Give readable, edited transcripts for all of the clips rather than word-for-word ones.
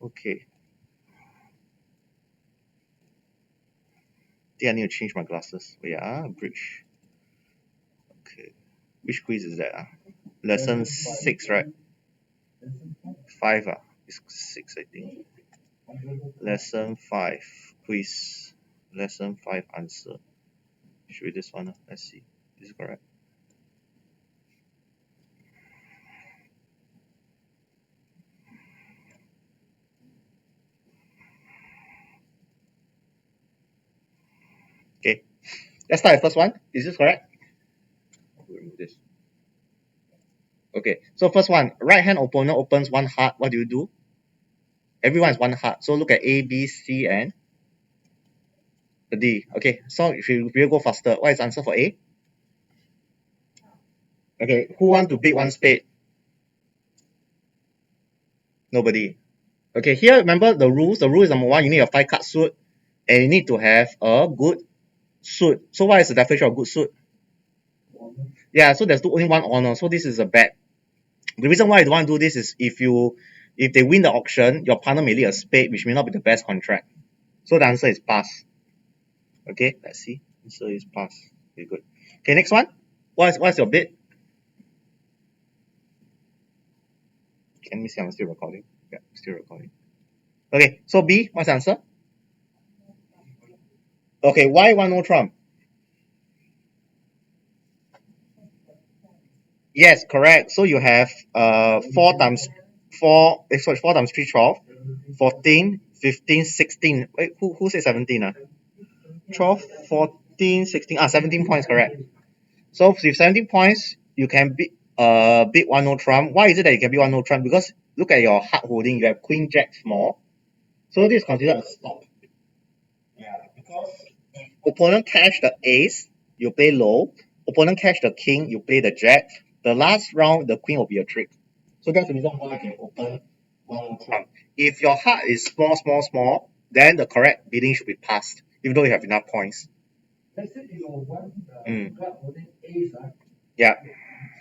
Okay. I think I need to change my glasses. Wait, bridge. Okay. Which quiz is that? Lesson 6, right? 5, it's 6, I think. Lesson 5, quiz. Lesson 5, answer. Should be this one. Let's see. Is it correct? Okay. Let's start with the first one. Is this correct? Remove this. Okay. So first one, right hand opponent opens one heart. What do? Everyone is one heart. So look at A, B, C, and the D. Okay. So if you go faster, what is the answer for A? Okay. Who want to pick one spade? Nobody. Okay. Here, remember the rules. The rule is number one, you need a 5-card suit, and you need to have a good suit. So what is the definition of good suit? Yeah. So there's only one honor. So this is a bad. The reason why I don't want to do this is if they win the auction, your partner may lead a spade, which may not be the best contract. So the answer is pass. Okay, let's see. Answer is pass. Very good. Okay, next one. What's your bid? Let me see. I'm still recording. Yeah, still recording. Okay, so B. What's the answer? Okay, why 1 Trump? Yes, correct. So you have 4 times 4. Sorry, 4 times 3, 12. 14, 15, 16. Wait, who said 17? 12, 14, 16. 17 points, correct. So with 17 points, you can beat 1 Trump. Why is it that you can beat 1 Trump? Because look at your heart holding. You have Queen Jack small. So this is considered a stop. Yeah, because opponent cash the ace, you play low. Opponent cash the king, you play the jack. The last round, the queen will be a trick. So that's the reason why you can open 1 Trump. If your heart is small, small, small, then the correct bidding should be passed, even though you have enough points. Let's say you want Mm. card holding ace, Yeah.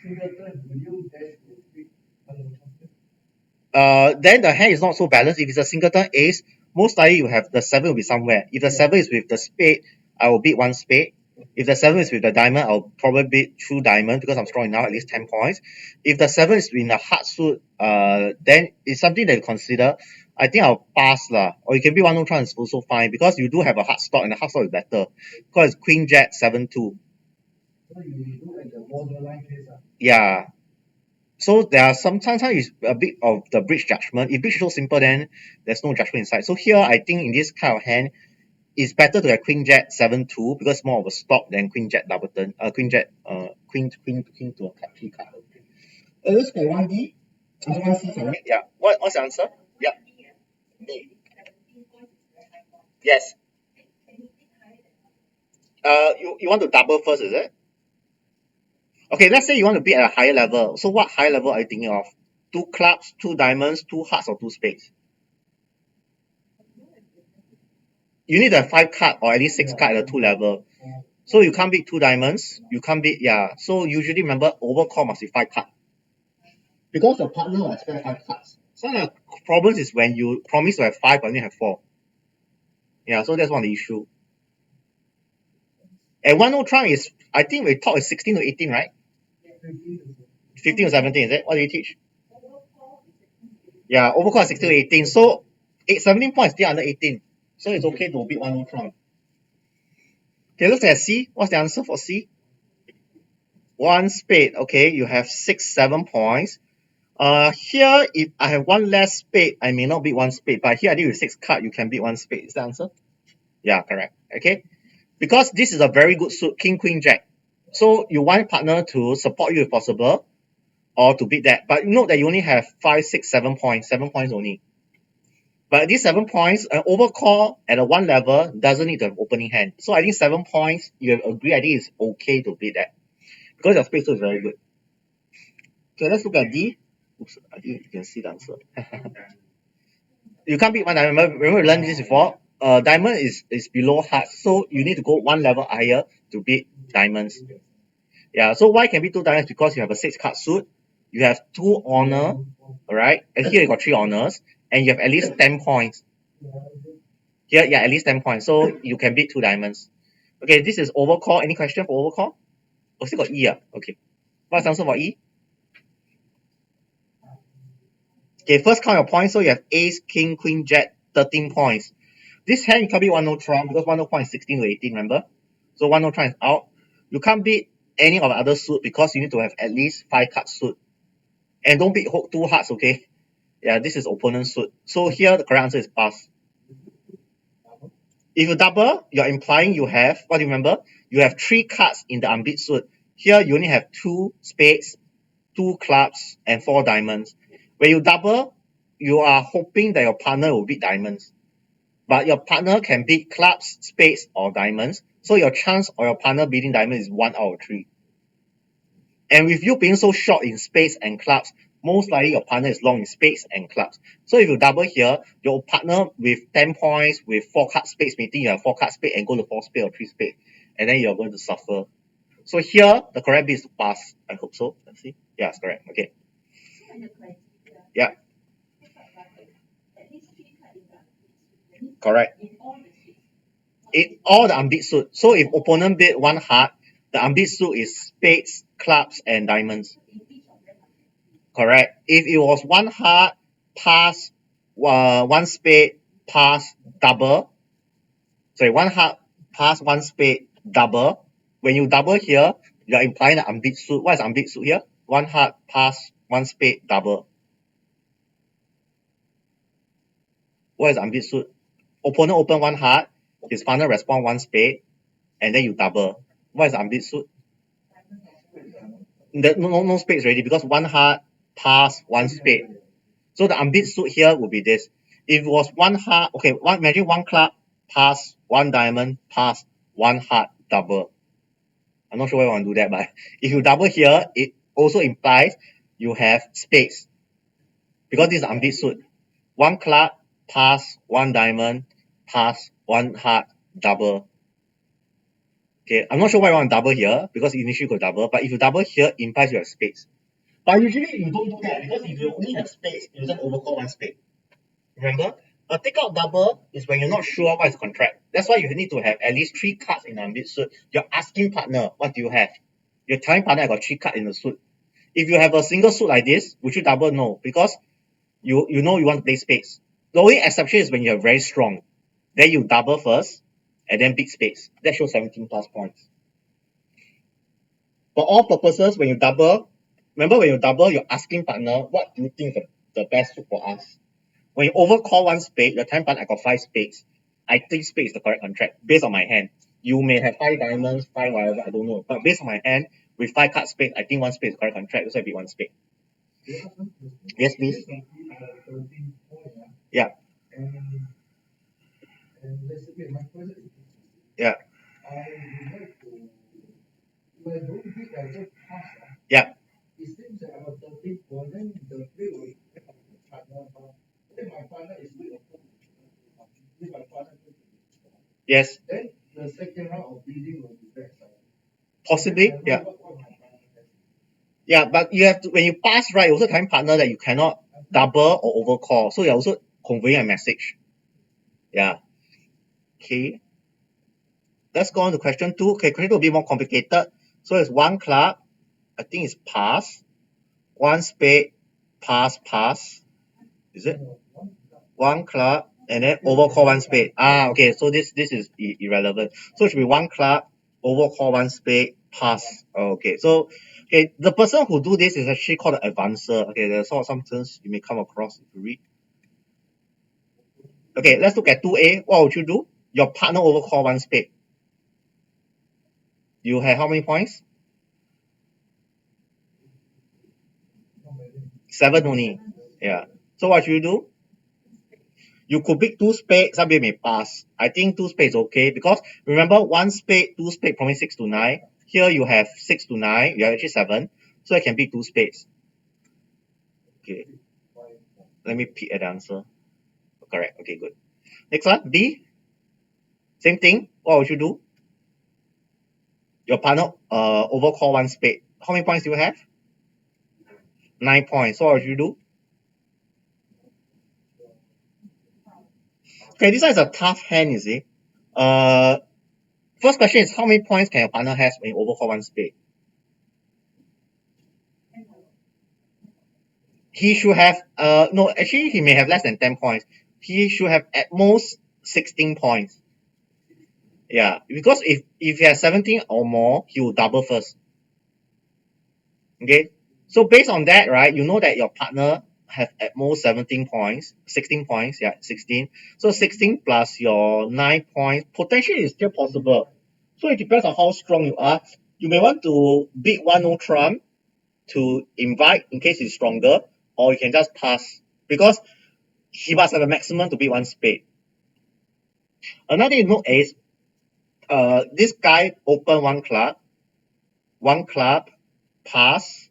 singleton, do you dare to pick 1 Then the hand is not so balanced. If it's a singleton ace, most likely you have the 7 will be somewhere. If the 7 is with the spade, I will beat 1 spade. If the 7 is with the diamond, I'll probably beat 2 diamond because I'm strong enough, at least 10 points. If the 7 is in a heart suit, then it's something that you consider. I think I'll pass lah. Or you can beat 1 Trump is also fine because you do have a heart stock and the heart stock is better. Because it's Queen Jack 7-2. So you look at the borderline case. Yeah. So there are sometimes it's a bit of the bridge judgment. If bridge is so simple, then there's no judgment inside. So here, I think in this kind of hand, it's better to have Queen Jack 7-2 because more of a stop than Queen Jack double turn. Queen Jack, Queen to a card, 3 card. Let's go 1D. 1C, sorry. Yeah. What's the answer? Yeah. B. Yes. You want to double first, is it? Okay, let's say you want to be at a higher level. So what higher level are you thinking of? 2 clubs, 2 diamonds, 2 hearts, or 2 spades? You need a 5 card or at least 6 card at the 2 level. So you can't beat 2 diamonds. You can't beat, yeah. So usually remember, overcall must be 5 card. Because the partner will expect 5 cards. So the problem is when you promise to have 5 but only have 4. Yeah, so that's one of the issue. And 1 Trump is, I think we talk is 16 to 18, right? 15 to 17, is it? What do you teach? Yeah, overcall is 16 to 18. So 17 points still under 18. So it's okay to beat 1 Trump. Okay, look at C. What's the answer for C? 1 spade. Okay, you have 6, 7 points. Here, if I have 1 less spade, I may not beat 1 spade. But here, I think with 6 card, you can beat 1 spade. Is the answer? Yeah, correct. Okay, because this is a very good suit, King, Queen, Jack. So you want your partner to support you if possible, or to beat that. But note that you only have 5, 6, 7 points. 7 points only. But these 7 points, an overcall at a 1 level doesn't need to have opening hand. So I think 7 points, you have agreed, I think it's okay to beat that. Because your space is very good. Okay, let's look at D. Oops, I think you can see the answer. You can't beat 1 diamond. Remember we learned this before? Diamond is below heart, so you need to go 1 level higher to beat diamonds. Yeah, so why can beat 2 diamonds? Because you have a 6 card suit, you have 2 honor, alright, and here you got 3 honors, and you have at least 10 points. Here, yeah, at least 10 points. So you can beat 2 diamonds. Okay, this is overcall. Any question for overcall? Oh, still got E. Okay. What's the answer for E? Okay, first count your points. So you have ace, king, queen, jack, 13 points. This hand you can't beat 1 trump because 1 point is 16 to 18, remember? So 1 trump is out. You can't beat any of the other suit because you need to have at least 5 card suit. And don't beat 2 hearts, okay? Yeah, this is opponent suit. So here the correct answer is pass. If you double, you're implying you have, what do you remember? You have 3 cards in the unbeat suit. Here you only have 2 spades, 2 clubs, and 4 diamonds. When you double, you are hoping that your partner will beat diamonds. But your partner can beat clubs, spades, or diamonds. So your chance of your partner beating diamonds is 1 out of 3. And with you being so short in spades and clubs, most likely your partner is long in spades and clubs. So if you double here, your partner with 10 points, with 4 card spades, meaning you have 4 card spades and go to 4 spade or 3 spade. And then you're going to suffer. So here, the correct bit is to pass. I hope so. Let's see. Yeah, it's correct. Okay. Yeah. Correct. In all the unbeat suit. So if opponent bid 1 heart, the unbeat suit is spades, clubs, and diamonds. Correct. If it was 1 heart, pass, 1 spade, pass, double. Sorry, 1 heart, pass, 1 spade, double. When you double here, you're implying the unbeat suit. What is unbeat suit here? 1 heart, pass, 1 spade, double. What is unbeat suit? Opponent open 1 heart, his partner respond 1 spade, and then you double. What is unbeat suit? No spades already because 1 heart, pass, 1 spade. So the unbeat suit here would be this. If it was 1 heart, okay, imagine 1 club, pass, 1 diamond, pass, 1 heart, double. I'm not sure why I want to do that, but if you double here, it also implies you have spades. Because this is unbeat suit. 1 club, pass, 1 diamond, pass, 1 heart, double. Okay, I'm not sure why I want to double here, because initially you could double, but if you double here, it implies you have spades. But usually you don't do that, because if you only have spades, you just overcall 1 spade. Remember? A take out double is when you're not sure what is the contract. That's why you need to have at least 3 cards in the unbeat suit. You're asking partner, what do you have? You're telling partner, I got 3 cards in the suit. If you have a single suit like this, would you double? No, because you know you want to play spades. The only exception is when you're very strong. Then you double first, and then big spades. That shows 17 plus points. For all purposes, when you double, remember when you double, you're asking partner, what do you think is the best suit for us? When you overcall 1 spade, the time partner I got 5 spades. I think spade is the correct contract based on my hand. You may have 5 diamonds, 5 whatever, I don't know. But based on my hand, with 5 card spade, I think 1 spade is the correct contract. That's why I beat 1 spade. Yes, please. Yeah. Yeah. Yeah. Yes. Possibly. Yeah. Yeah, but you have to, when you pass, right, you also telling partner that you cannot double or overcall. So you're also conveying a message. Yeah. Okay. Let's go on to question 2. Okay, question 2 will be more complicated. So it's 1 club, I think it's pass. 1 spade, pass, pass. Is it? 1 club, and then overcall 1 spade. Okay, so this is irrelevant. So it should be 1 club, overcall 1 spade, pass. Okay, so okay, the person who do this is actually called an advancer. Okay, there's some terms you may come across if you read. Okay, let's look at 2A. What would you do? Your partner overcall 1 spade. You have how many points? 7 only. Yeah. So what should you do? You could pick 2 spades, some people may pass. I think 2 spades okay because remember 1 spade, 2 spade probably 6 to 9. Here you have 6 to 9, you have actually 7. So I can pick 2 spades. Okay. Let me pick an answer. Correct. Okay, good. Next one, B. Same thing. What would you do? Your partner overcall 1 spade. How many points do you have? 9 points. So what would you do? Okay, this one is a tough hand, you see. First question is how many points can your partner have when you overcall one spade? He should have no, actually he may have less than 10 points. He should have at most 16 points. Yeah, because if he has 17 or more, he will double first. Okay, so based on that, right, you know that your partner have at most 17 points, 16 points, yeah, 16. So 16 plus your 9 points, potentially is still possible. So it depends on how strong you are. You may want to beat 1-0 trump to invite in case he's stronger, or you can just pass because he must have a maximum to beat one spade. Another thing to note is this guy open one club, pass.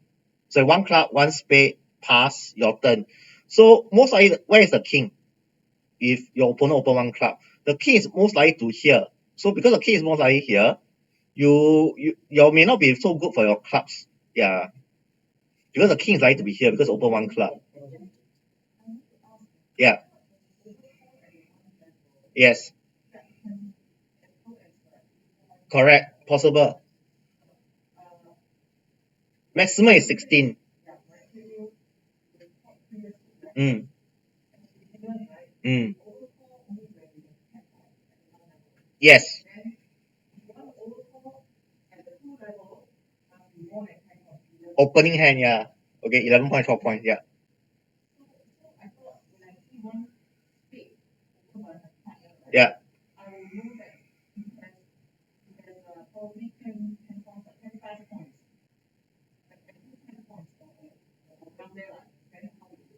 So one club, one spade, pass, your turn. So most likely, where is the king? If your opponent open one club, the king is most likely to here. So because the king is most likely here, you may not be so good for your clubs. Yeah, because the king is likely to be here because open one club. Yeah. Yes. Correct. Possible. Maximum is 16. Mm. Mm. Yes. Opening hand, yeah. Okay, 11 points, 12 points, yeah. Yeah.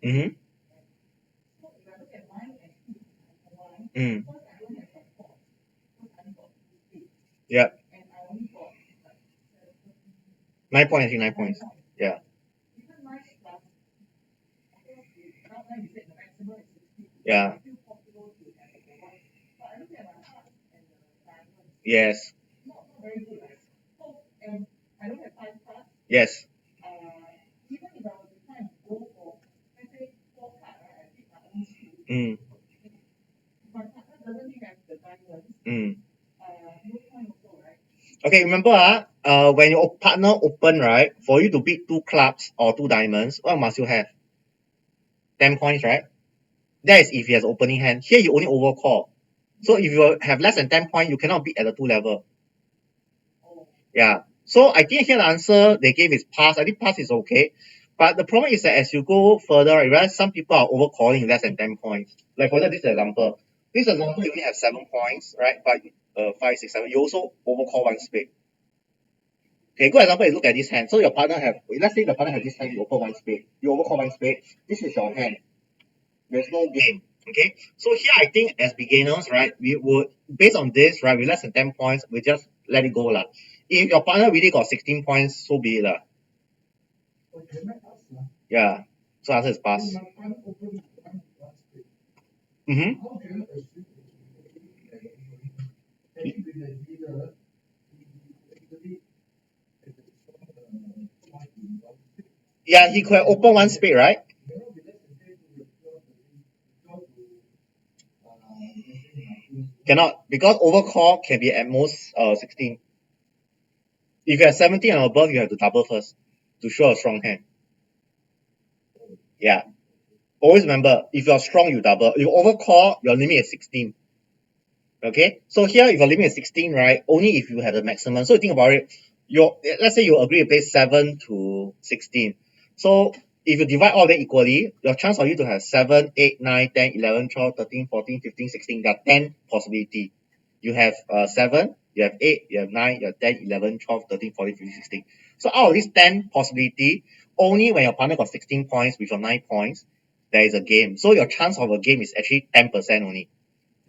Mm-hmm. Mm. Yeah. 9 points, actually 9 points. Yeah. Yeah. Yes. Yes. Mm. Mm. Okay, remember when your partner open, right, for you to beat two clubs or two diamonds, what must you have? 10 points, right? That is if he has opening hand. Here you only overcall. So if you have less than 10 points, you cannot beat at the two level. Yeah. So I think here the answer they gave is pass. I think pass is okay. But the problem is that as you go further, I realize some people are overcalling less than 10 points. Like for example, this example. This example you only have 7 points, right? But 5, 6, 7. You also overcall one spade. Okay, good example is look at this hand. So your partner have, let's say the partner has this hand, you open one spade. You overcall one spade. This is your hand. There's no game. Okay. So here I think as beginners, right, we would based on this, right, with less than 10 points, we just let it go. Lah. If your partner really got 16 points, so be it. Lah. Yeah. So answer is pass. Mm-hmm. Yeah, he could have opened one spade, right? Cannot, because overcall can be at most 16. If you have 17 and above, you have to double first to show a strong hand. Yeah. Always remember, if you're strong, you double. If you overcall, your limit is 16. Okay, so here if your limit is 16, right, only if you have the maximum. So you think about it, your let's say you agree to play 7 to 16. So if you divide all of them equally, your chance for you to have 7, 8, 9, 10, 11, 12, 13, 14, 15, 16, there are 10 possibility. You have 7, you have 8, you have 9, you have 10, 11, 12, 13, 14, 15, 16. So out of these 10 possibility, only when your partner got 16 points with your 9 points, there is a game. So your chance of a game is actually 10% only.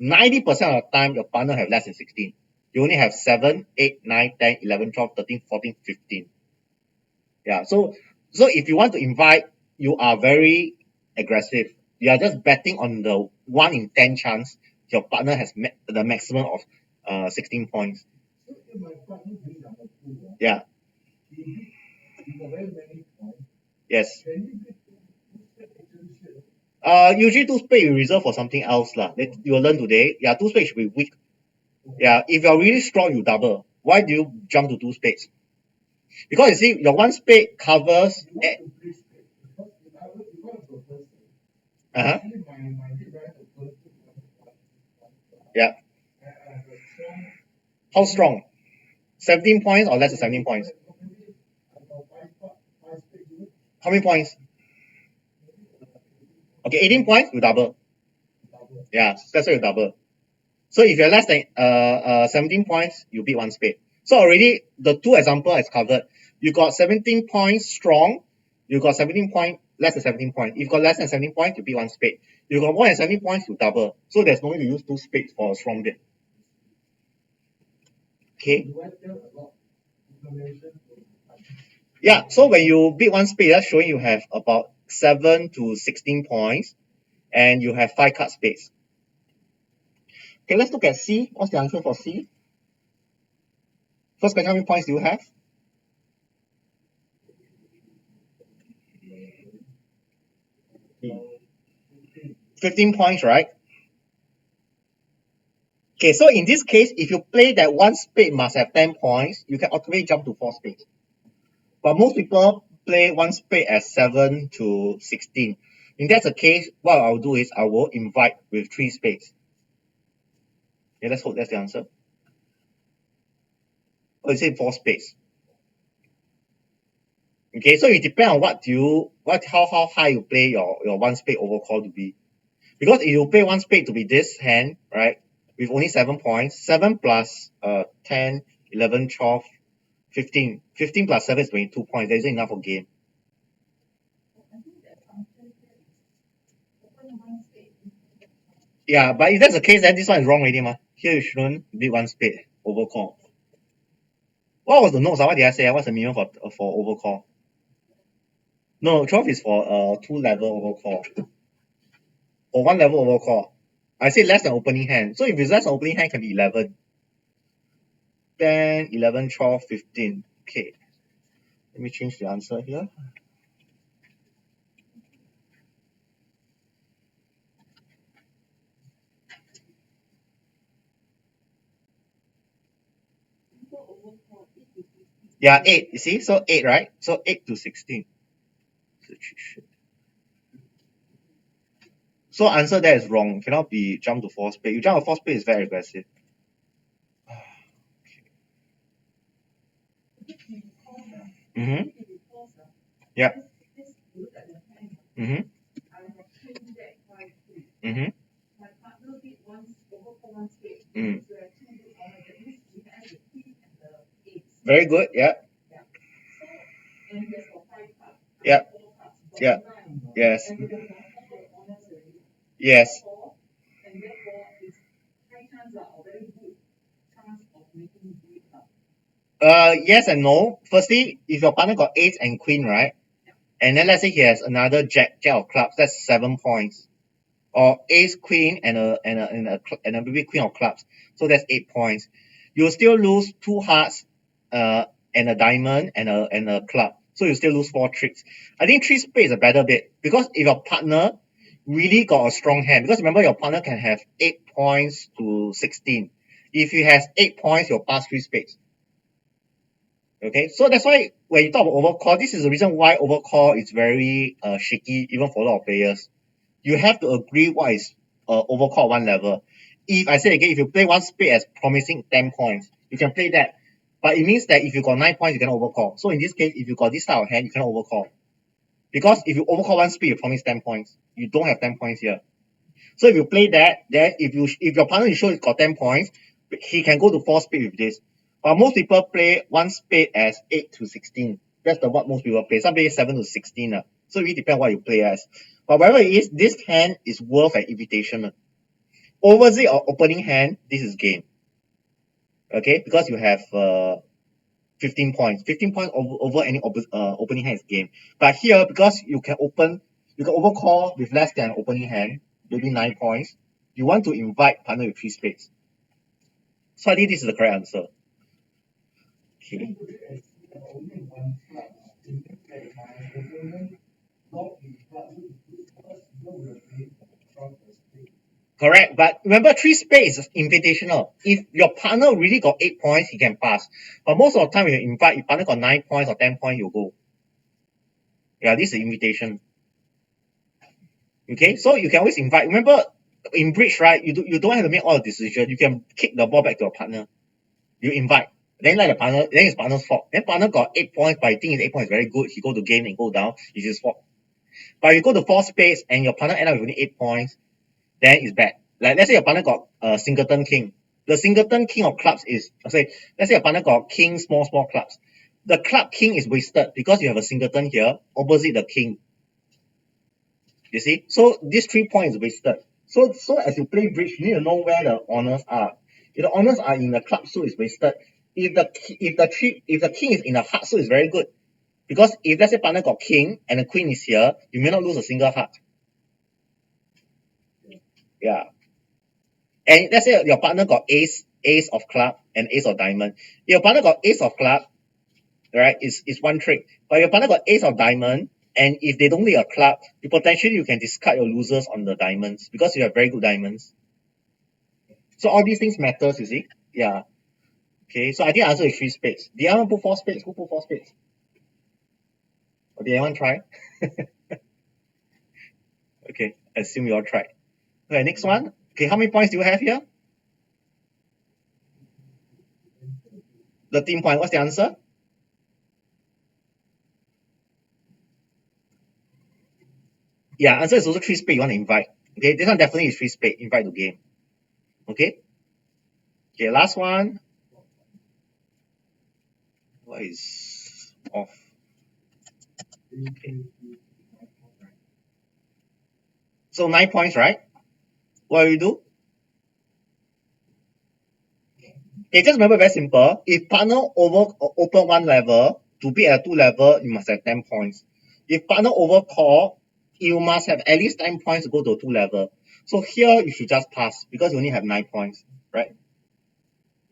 90% of the time, your partner have less than 16. You only have 7, 8, 9, 10, 11, 12, 13, 14, 15. Yeah, so if you want to invite, you are very aggressive. You are just betting on the 1 in 10 chance your partner has met the maximum of 16 points. Yeah. Yes. Usually two spade you reserve for something else lah. That you will learn today. Yeah, two spades should be weak. Yeah, if you're really strong, you double. Why do you jump to two spades? Because you see, your one spade covers. You want to play straight because if I were you want to go first Uh-huh. actually my big brother the first Yeah. I have a strong How strong? 17 points or less than 17 points? about five spade good, How many points? Okay, 18 points, you double. double. Yeah, that's why you double. So if you're less than 17 points, you beat one spade. So already the two example is covered. You got 17 points strong. You got 17 point less than 17 points. If you got less than 17 points, you beat one spade. You got more than 17 points, you double. So there's no need to use two spades for a strong bid. Okay. Do I tell a lot information to Yeah. So when you bid one spade, that's showing you have about 7 to 16 points, and you have 5 card spades. Okay, let's look at C. What's the answer for C? First question, how many points do you have? 15 points, right? Okay, so in this case, if you play that one spade must have 10 points, you can automatically jump to 4 spades. But most people play one spade at 7 to 16. In that case, what I'll do is I will invite with 3 spades. Okay, let's hope that's the answer. Or is it 4 spades? Okay, so it depends on how high you play your one spade overcall to be. Because if you play one spade to be this hand, right, with only 7 points, 7 plus 10, 11, 12, 15. 15 plus 7 is 22 points. There isn't enough for game. Yeah, but if that's the case, then this one is wrong already, ma. Here you shouldn't bid one spade overcall. What was the notes? What did I say? What's the minimum for overcall? No, 12 is for 2 level overcall. Or 1 level overcall. I say less than opening hand. So if it's less than opening hand, it can be 11. 10, 11, 12, 15. Okay. Let me change the answer here. Yeah, 8. You see? So 8, right? So 8 to 16. So answer there is wrong. It cannot be jump to 4 spade. You jump to 4 spade is very aggressive. Mm-hmm. Yeah. Mm-hmm. Mm-hmm. Mm. Very good. Yeah. Yeah. Yeah. Yes. Yes. Yes and no. Firstly, if your partner got ace and queen, right? And then let's say he has another jack of clubs, that's 7 points. Or ace queen and a maybe queen of clubs, so that's 8 points. You'll still lose 2 hearts, and a diamond and a club, so you still lose 4 tricks. I think 3 spades is a better bet because if your partner really got a strong hand, because remember your partner can have 8 points to 16. If he has 8 points, you'll pass 3 spades. Okay, so that's why when you talk about overcall, this is the reason why overcall is very shaky even for a lot of players. You have to agree what is overcall 1 level. If I say again, if you play one spade as promising 10 points, you can play that. But it means that if you got 9 points, you cannot overcall. So in this case, if you got this type of hand, you cannot overcall. Because if you overcall one spade, you promise 10 points. You don't have 10 points here. So if you play that, then if your partner is sure he's got 10 points, he can go to 4 spade with this. But most people play one spade as 8 to 16. That's what most people play. Some play 7 to 16. So it really depends what you play as. But whatever it is, this hand is worth an invitation. Opposite or opening hand, this is game. Okay, because you have 15 points. 15 points over any opening hand is game. But here, because you can overcall with less than opening hand, maybe 9 points. You want to invite partner with 3 spades. So I think this is the correct answer. Okay. only one club, it means that my opponent lock his club with 2 clubs No, we are playing from the spade. Correct, but remember 3 spade is invitational. If your partner really got 8 points, he can pass. But most of the time, when you invite, your partner got 9 points or 10 points, you go. Yeah, this is an invitation. Okay, so you can always invite. Remember, in bridge, right? You don't have to make all the decisions. You can kick the ball back to your partner. You invite. Then let the partner. Then his partner's fault. Then partner got 8 points, but I think his 8 points is very good. He go to game and go down. It's his fault. But if you go to 4 spades and your partner end up with only 8 points, then it's bad. Like let's say your partner got a singleton king. The singleton king of clubs is, let's say your partner got king small clubs. The club king is wasted because you have a singleton here opposite the king. You see, so these 3 points is wasted. So as you play bridge, you need to know where the honors are. If the honors are in the club suit, is wasted. If the king is in a heart suit, is very good. Because if let's say partner got king and the queen is here, you may not lose a single heart. Yeah. And let's say your partner got ace of club and ace of diamond. If your partner got ace of club, right, is one trick. But your partner got ace of diamond, and if they don't lead a club, you can discard your losers on the diamonds because you have very good diamonds. So all these things matters, you see. Yeah. Okay, so I think the answer is 3 spades. The other one put 4 spades. Who put 4 spades? Or did anyone try? Okay, assume you all tried. Okay, next one. Okay, how many points do you have here? 13 points. What's the answer? Yeah, answer is also 3 spades. You want to invite. Okay, this one definitely is 3 spades. Invite to game. Okay. Okay, last one. What is off? Okay. So 9 points, right? What do you do? Okay, just remember very simple. If partner open 1 level, to be at 2 level, you must have 10 points. If partner over call, you must have at least 10 points to go to 2 level. So here you should just pass because you only have 9 points, right?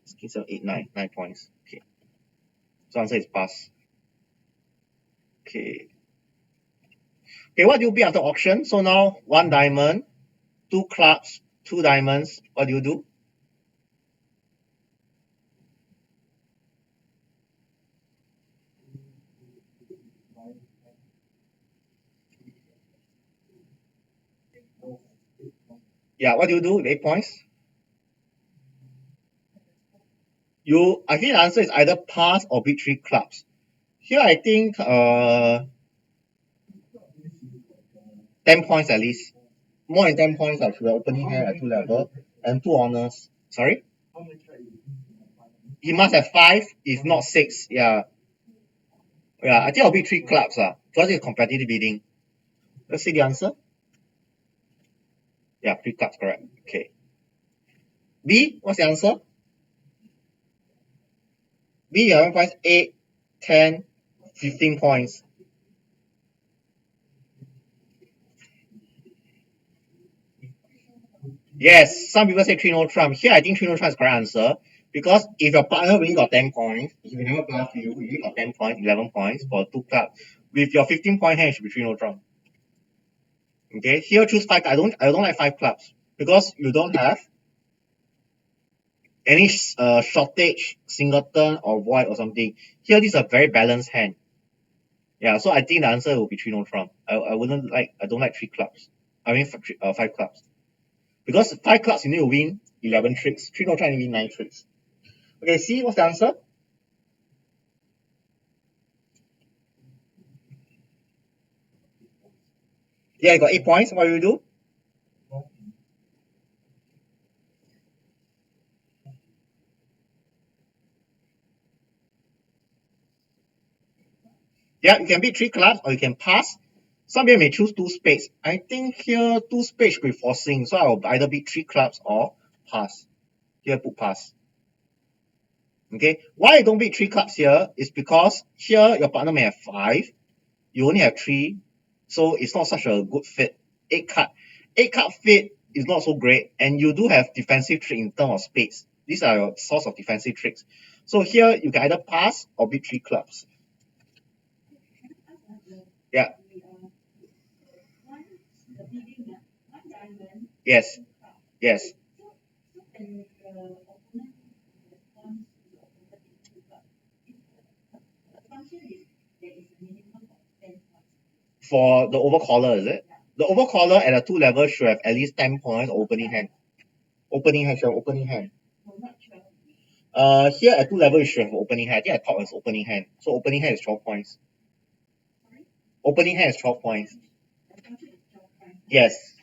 6, 7, 8, 9, 9 points. Okay. So answer is pass. Okay. Okay, what do you bid after auction? So now 1 diamond, 2 clubs, 2 diamonds. What do you do? Yeah, what do you do with 8 points? I think the answer is either pass or bid 3 clubs. Here I think 10 points at least. More than 10 points are the opening hand at 2 level and 2 honors. Sorry? He must have 5, if not 6. Yeah. Yeah, I think I'll bid 3 clubs because it's competitive bidding. Let's see the answer. Yeah, 3 clubs, correct. Okay. B, what's the answer? B, 11 points, 8, 10, 15 points. Yes, some people say 3 no trump. Here, I think 3 no trump is correct answer. Because if your partner really got 10 points, if you never bluff you really got 10 points, 11 points for 2 clubs. With your 15-point hand, it should be 3 no trump. Okay, here choose 5. I don't like 5 clubs because you don't have any shortage, singleton or void or something. Here, this is a very balanced hand. Yeah, so I think the answer will be 3 no trump. I don't like 3 clubs. I mean 5 clubs. Because 5 clubs you need to win 11 tricks. 3 no trump you win 9 tricks. Okay, see what's the answer? Yeah, you got 8 points. What will you do? Yeah, you can beat 3 clubs or you can pass. Some people may choose 2 spades. I think here 2 spades should be forcing. So I will either beat 3 clubs or pass. Here put pass. Okay, why I don't beat 3 clubs here is because here your partner may have 5. You only have 3. So it's not such a good fit. 8 card fit is not so great. And you do have defensive trick in terms of spades. These are your source of defensive tricks. So here you can either pass or beat 3 clubs. Yeah. Yes, yes. For the overcaller, is it? The overcaller at a 2 level should have at least 10 points opening hand. Opening hand, should have opening hand. Here at 2 level, you should have opening hand. I think I thought it was opening hand. So opening hand is 12 points. Opening hand is 12 points. Yes.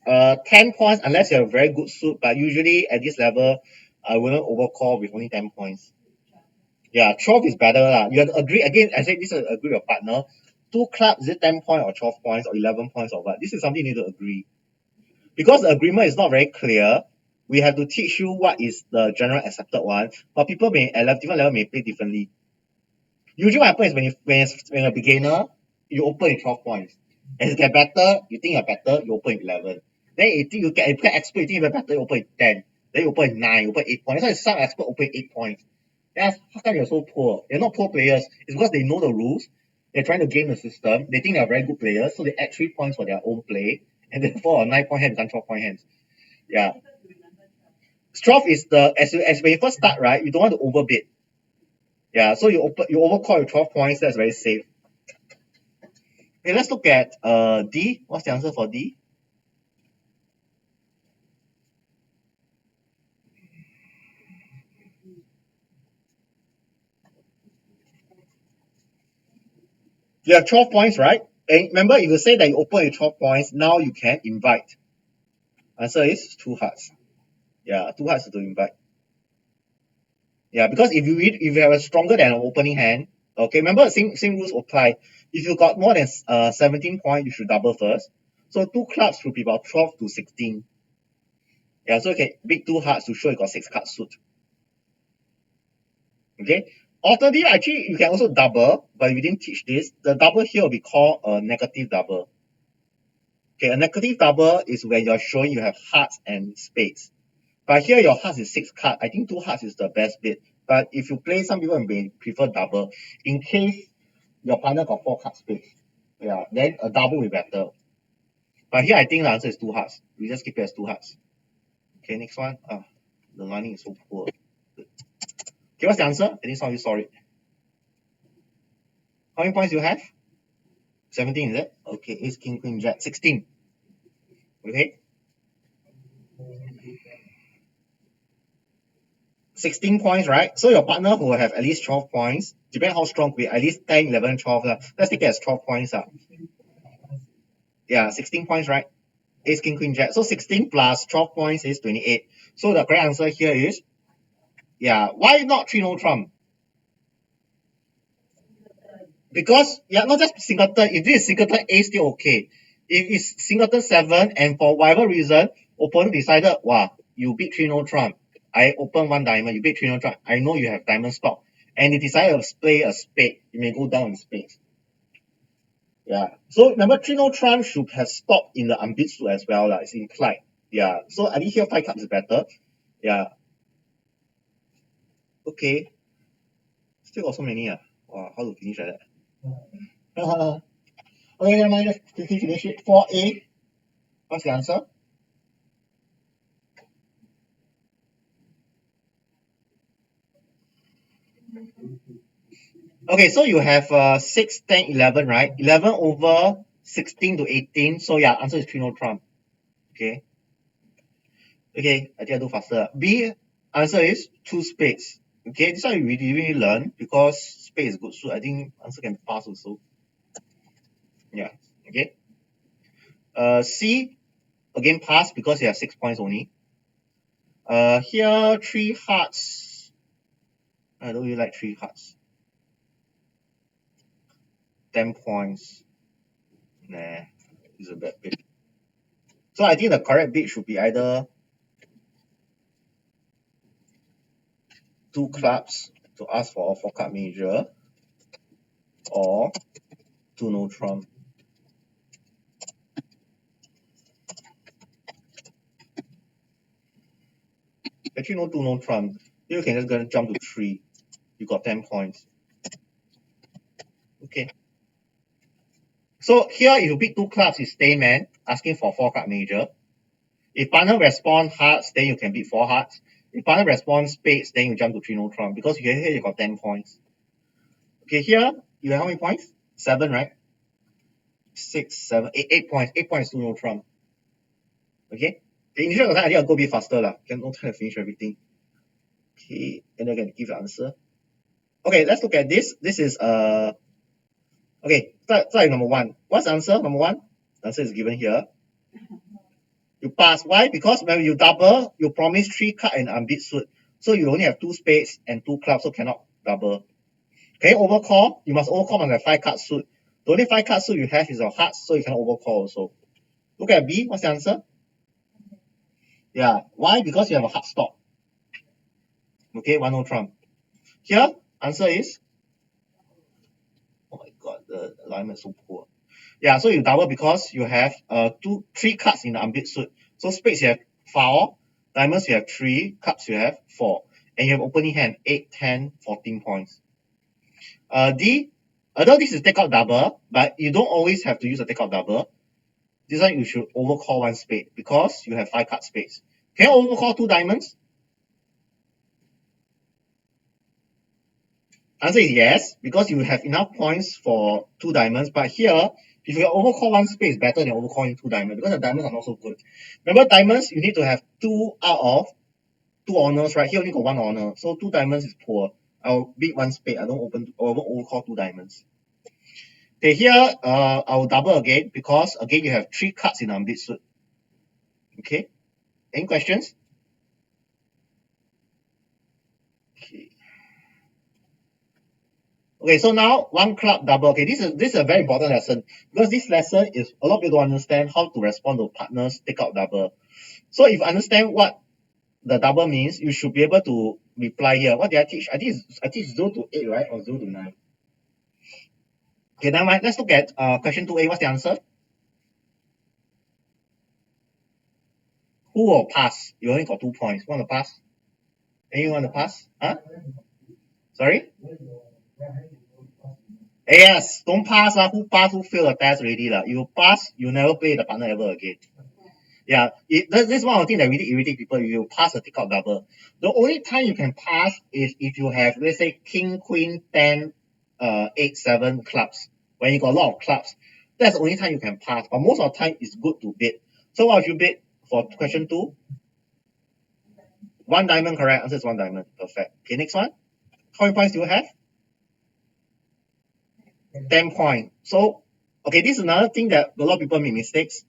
10 points unless you have a very good suit, but usually at this level, I wouldn't overcall with only 10 points. Yeah, 12 is better lah. You have to agree again. I said this is agree with your partner. 2 clubs, is it 10 points or 12 points or 11 points or what? This is something you need to agree. Because the agreement is not very clear, we have to teach you what is the general accepted one. But people may at different level may play differently. Usually what happens is when you're a beginner, you open with 12 points. As you get better, you think you're better, you open with 11. Then you think you get expert, you think you're better, you open with 10. Then you open with 9, you open with 8 points. That's why some expert open with 8 points. That's how come you're so poor? They're not poor players. It's because they know the rules. They're trying to game the system. They think they're very good players, so they add 3 points for their own play. And therefore a 9-point hand becomes 12-point hands. Yeah. 12 is the as when you first start, right? You don't want to overbid. Yeah, so you overcall with 12 points, that's very safe. Okay, let's look at D. What's the answer for D? You have 12 points, right? And remember, if you say that you open with 12 points, now you can invite. Answer is 2 hearts. Yeah, 2 hearts to invite. Yeah, because if you have a stronger than an opening hand, okay, remember same rules apply. If you got more than 17 points, you should double first. So 2 clubs should be about 12 to 16. Yeah, so you can big 2 hearts to show you got 6 card suit. Okay. Alternative, actually, you can also double, but we didn't teach this. The double here will be called a negative double. Okay, a negative double is when you're showing you have hearts and spades. But here your hearts is 6 cards. I think 2 hearts is the best bit. But if you play, some people may prefer double. In case your partner got 4 card spades. Yeah, then a double will be better. But here I think the answer is 2 hearts. We just keep it as 2 hearts. Okay, next one. The lining is so poor. Okay, what's the answer? I think some of you saw it. How many points do you have? 17, is it? Okay, ace, king, queen, jack. 16. Okay. 16 points, right? So your partner who will have at least 12 points, depending how strong we at least 10, 11, 12. Let's take it as 12 points. Yeah, 16 points, right? Ace, king, queen, jack. So 16 plus 12 points is 28. So the correct answer here is, yeah, why not 3 no trump? Because, yeah, not just singleton. If this is singleton A, still okay. If it's singleton 7 and for whatever reason, opponent decided, wow, you beat 3 no trump. I open 1 diamond, you beat 3 no trump. I know you have diamond stock. And they decided to play a spade. You may go down in spades. Yeah. So remember, 3 no trump should have stopped in the unbeat suit as well. It's implied. Yeah. So I think here 5 cups is better. Yeah. Okay. Still got so many. Wow, how to finish like that? Okay, never mind. Let's quickly finish it. 4A. What's the answer? Okay, so you have 6, 10, 11, right? 11 over 16 to 18. So yeah, answer is 3 no trump. Okay. Okay, I think I do faster. B, answer is 2 spades. Okay, this one we really learn because spade is good suit. I think answer can pass also. Yeah. Okay. C, again pass because you have 6 points only. Here 3 hearts. I don't really like 3 hearts. 10 points. Nah, it's a bad bid. So I think the correct bid should be either 2 clubs to ask for a 4 card major or 2 no trump. Actually, no 2 no trump. You can just gonna jump to 3. You got 10 points. Okay. So here, if you pick 2 clubs, it's stay man, asking for 4 card major. If partner respond hearts, then you can beat 4 hearts. If partner responds spades, then you jump to 3 no trump because here you got 10 points. Okay, here you have how many points? 7, right? 6, 7, 8, 8 points. 8 points, 2 no trump. Okay. The initial time, I think I'll go a bit faster. Can no time to finish everything. Okay, and then I can give the answer. Okay, let's look at this. This is okay, start with number 1. What's the answer? Number 1? The answer is given here. You pass. Why? Because when you double, you promise 3 card and unbeat suit. So you only have 2 spades and 2 clubs, so cannot double. Can you overcall? You must overcall on the 5 card suit. The only 5 card suit you have is your hearts, so you cannot overcall also. Look at B. What's the answer? Yeah. Why? Because you have a heart stop. Okay, 1 no trump. Here, answer is. Oh my god, the alignment is so poor. Yeah, so you double because you have 3 cards in the unbeat suit. So spades you have 4, diamonds you have 3, cups you have 4, and you have opening hand 8, 10, 14 points. D, although this is take out double, but you don't always have to use a take out double. This one you should overcall 1 spade because you have 5 card spades. Can you overcall 2 diamonds? Answer is yes, because you have enough points for 2 diamonds. But here, if you overcall 1 spade, it's better than overcalling 2 diamonds because the diamonds are not so good. Remember, diamonds, you need to have 2 out of 2 honors, right? Here only got 1 honor. So 2 diamonds is poor. I'll beat 1 spade. I won't overcall 2 diamonds. Okay, here, I'll double again because, again, you have 3 cards in unbeat suit. Okay. Any questions? Okay. Okay, so now 1 club double. Okay, this is a very important lesson because this lesson is a lot of people don't understand how to respond to partners take out double. So if you understand what the double means, you should be able to reply here. What did I teach? I teach 0 to 8, right? Or 0 to 9. Okay, now let's look at question 2A. What's the answer? Who will pass? You only got 2 points. Want to pass? Anyone want to pass? Huh? Sorry? Yes, don't pass. Who pass, who fail the test already. You pass, you never play the partner ever again. Yeah, this is one of the things that really irritate people. You pass a take out double. The only time you can pass is if you have, let's say, king, queen, 10, 8, 7 clubs. When you got a lot of clubs, that's the only time you can pass. But most of the time, it's good to bid. So what if you bid for question 2? 1 diamond, correct? Answer is 1 diamond. Perfect. Okay, next one. How many points do you have? 10 points. So, okay, this is another thing that a lot of people make mistakes.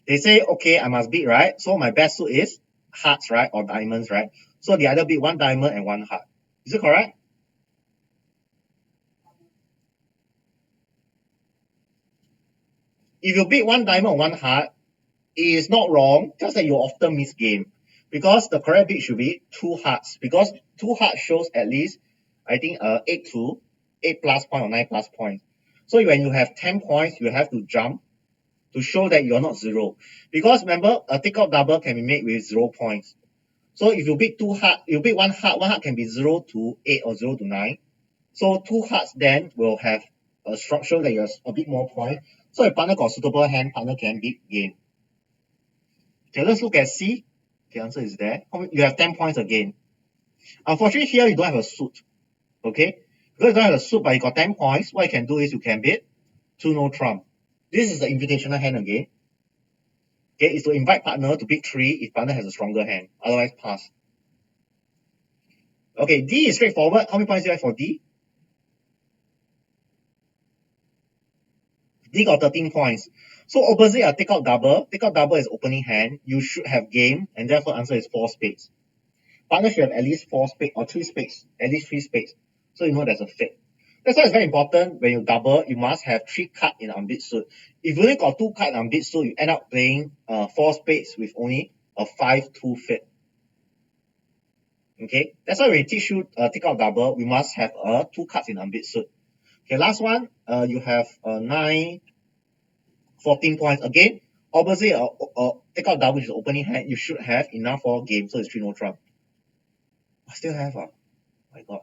They say, okay, I must bid, right? So my best suit is hearts, right? Or diamonds, right? So they either bid 1 diamond and 1 heart. Is it correct? If you bid 1 diamond or 1 heart, it is not wrong, just that you often miss game. Because the correct bid should be 2 hearts. Because 2 hearts shows at least, I think, 8 to 8 plus point or 9 plus points. So when you have 10 points, you have to jump to show that you're not 0. Because remember, a takeout double can be made with 0 points. So if you bid 2 heart, you bid 1 heart, 1 heart can be 0 to 8 or 0 to 9. So 2 hearts then will have a structure that you have a bit more points. So if partner got suitable hand, partner can beat game. Okay, let's look at C. The answer is there. You have 10 points again. Unfortunately, here you don't have a suit. Okay? Because you don't have a suit, but you got 10 points, what you can do is you can bid 2 no trump. This is the invitational hand again. Okay, is to invite partner to bid 3 if partner has a stronger hand. Otherwise, pass. Okay, D is straightforward. How many points do you have for D? D got 13 points. So opposite a take out double. Take out double is opening hand. You should have game, and therefore answer is 4 spades. Partner should have at least 4 spades or 3 spades. At least 3 spades. So you know there's a fit. That's why it's very important when you double, you must have 3 cards in unbeat suit. If you only got 2 cards in unbeat suit, you end up playing 4 spades with only a 5-2 fit. Okay, that's why when we teach you take out double, we must have 2 cards in unbeat suit. Okay, last one, you have 9, 14 points. Again, opposite take out double, which is opening hand, you should have enough for game, so it's 3 no trump. I still have, my god.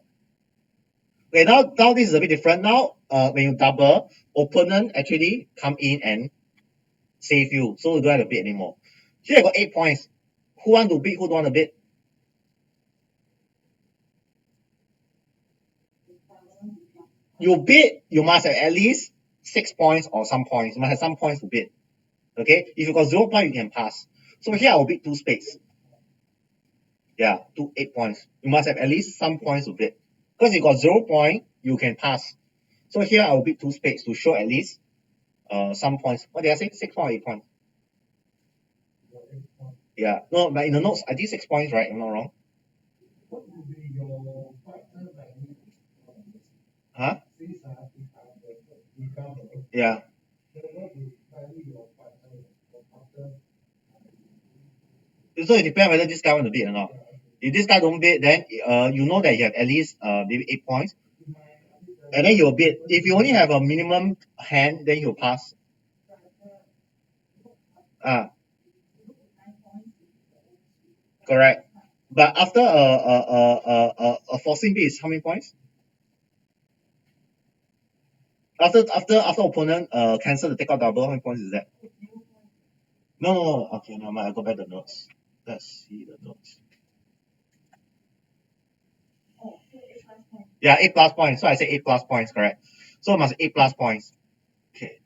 Okay, now this is a bit different. Now, when you double, opponent actually come in and save you, so you don't have to bid anymore. Here I got 8 points. Who want to bid? Who don't want to bid? You bid, you must have at least 6 points or some points. You must have some points to bid. Okay? If you got 0 points, you can pass. So here I will bid 2 spades. Yeah, 8 points. You must have at least some points to bid. Because you got 0 point, you can pass. So here I will bid 2 spades to show at least some points. What did I say? 6 points or 8 points? Yeah. No, but in the notes, I did 6 points, right? I'm not wrong. What would be your partner value? Huh? Since I have recover. Yeah. So what would value your partner after? So it depends whether this guy want to bid or not. If this guy don't bid, then you know that you have at least maybe 8 points. And then you'll bid. If you only have a minimum hand, then you'll pass. Correct. But after a forcing bid is how many points? After opponent cancel the takeout double, how many points is that? No. Okay, never mind. I go back to the notes. Let's see the notes. Yeah, 8 plus points. So I say 8 plus points, correct? So it must be 8 plus points. Okay.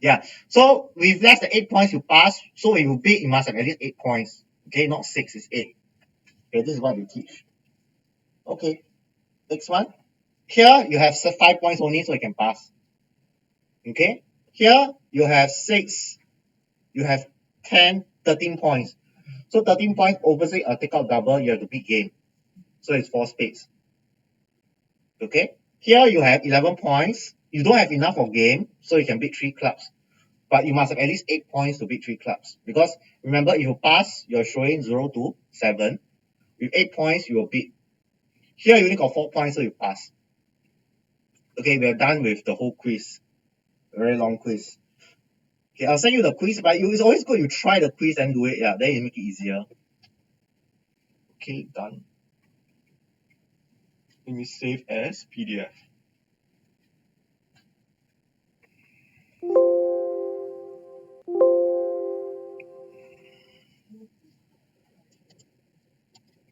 Yeah. So with less than 8 points, you pass. So when you bid, you must have at least 8 points. Okay, not 6, it's 8. Okay, this is what we teach. Okay. Next one. Here you have 5 points only, so you can pass. Okay. Here you have 6. You have 10, 13 points. So 13 points, opposite a takeout double, you have to bid game. So it's 4 spades. Okay. Here you have 11 points. You don't have enough of game, so you can bid 3 clubs. But you must have at least 8 points to bid 3 clubs. Because remember, if you pass, you're showing 0 to 7. With 8 points, you will bid. Here you only got 4 points, so you pass. Okay, we're done with the whole quiz. Very long quiz. Okay, I'll send you the quiz, but it's always good you try the quiz and do it. Yeah, then you make it easier. Okay, done. Let me save as PDF.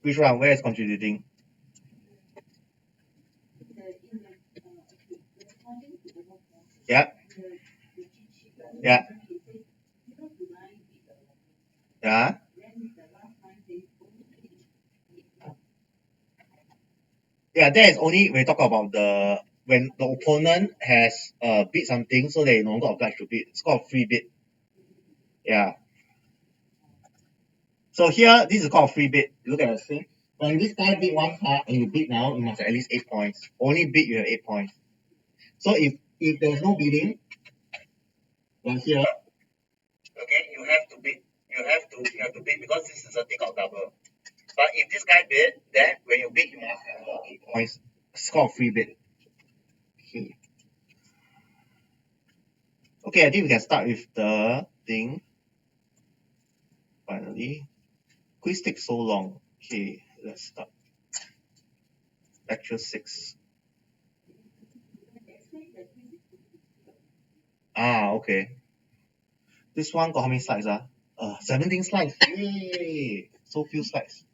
Which one? Where is contributing? Yeah. Yeah. Yeah. Yeah, that is only when we talk about when the opponent has bid something, so they no longer obliged to bid. It's called free bid. Yeah. So here, this is called free bid. Look at the thing. When this guy bid 1 card and you bid now, you must have at least 8 points. Only bid you have 8 points. So if there's no bidding, then here, okay, you have to bid. You have to bid because this is a takeout double. But if this guy bid, then when you bid, you must have 8 points. It's called free bid. Okay. Okay, I think we can start with the thing. Finally. Quiz takes so long. Okay, let's start. Lecture 6. Okay. This one got how many slides? 17 slides. Yay! So few slides.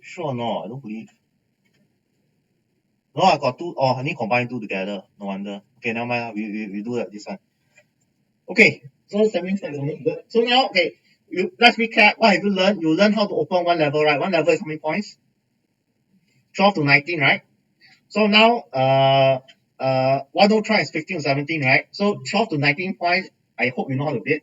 Sure or not? I don't believe. No, I got 2. Oh, I need to combine 2 together. No wonder. Okay, never mind. We do this one. Okay, so 17 slides only. Good. So now, okay, let's recap. What have you learned? You learned how to open one level, right? One level is how many points? 12 to 19, right? So now, 103 is 15 to 17, right? So 12 to 19 points, I hope you know how to bid.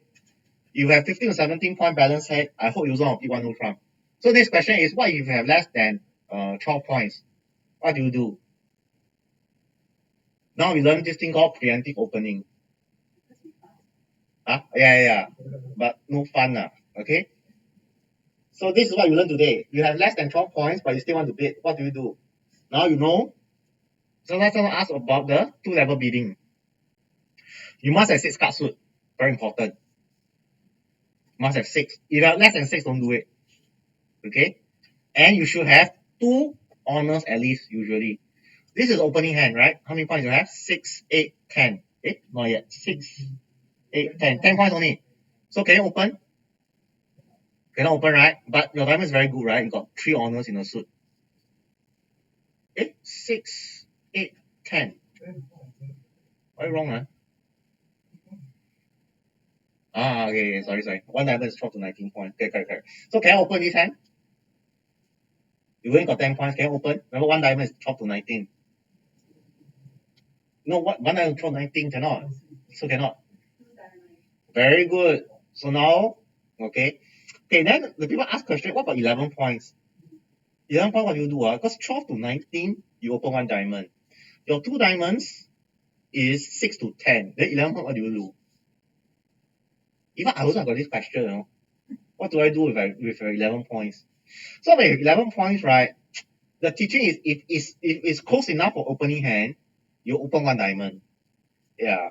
You have 15 to 17 point balance head, I hope you know how to bid 103. So this question is, what if you have less than 12 points? What do you do? Now we learn this thing called preemptive opening. Yeah. But no fun, okay? So this is what you learned today. You have less than 12 points, but you still want to bid. What do you do? Now you know. So let's ask about the 2-level bidding. You must have 6 card suit. Very important. Must have 6. If you have less than 6, don't do it. Okay? And you should have 2 honors at least, usually. This is opening hand, right? How many points you have? 6, 8, 10. Not yet. 6, 8, 10. 10 points only. So can you open? Cannot open, right? But your diamond is very good, right? You got 3 honors in the suit. 6, 8, 10. Why wrong, huh? Okay, sorry. One diamond is 12 to 19 points. Okay, correct. So can I open this hand? You only got 10 points. Can you open? Remember, one diamond is 12 to 19. No, one diamond is 12 to 19 cannot. So cannot. Very good. So now, okay. Okay, then the people ask question, what about 11 points? 11 points, what do you do? Because 12 to 19, you open one diamond. Your 2 diamonds is 6 to 10. Then 11 points, what do you do? Even I also got this question, you know. What do I do with 11 points? So with 11 points, right, the teaching is if it's close enough for opening hand, you open one diamond. Yeah.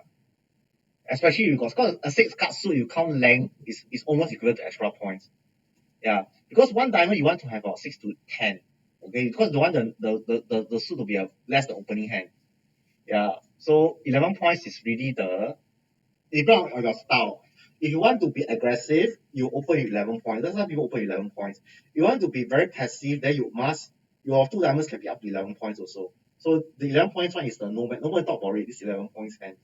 Especially if you got a 6 card suit, you count length is almost equivalent to extra points. Yeah. Because one diamond you want to have about 6 to 10. Okay, because you want the suit to be a less the opening hand. Yeah. So 11 points is really the depends on your style. If you want to be aggressive, you open 11 points. That's why people open 11 points. If you want to be very passive, then your 2 diamonds can be up to 11 points also. So the 11 points one is the nobody talk about it, this 11 points hand.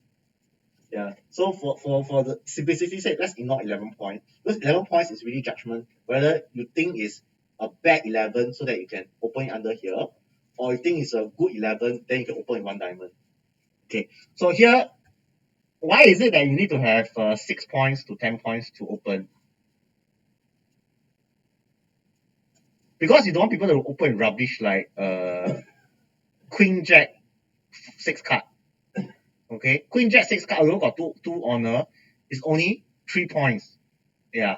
Yeah. So for the simplicity's sake, let's ignore 11 points. Because 11 points is really judgment, whether you think is a bad 11 so that you can open it under here, or you think it's a good 11, then you can open in one diamond. Okay. So here, why is it that you need to have 6 points to 10 points to open? Because you don't want people to open rubbish like Queen Jack 6 card. Okay, Queen Jack 6 card alone got two honor. It's only 3 points. Yeah.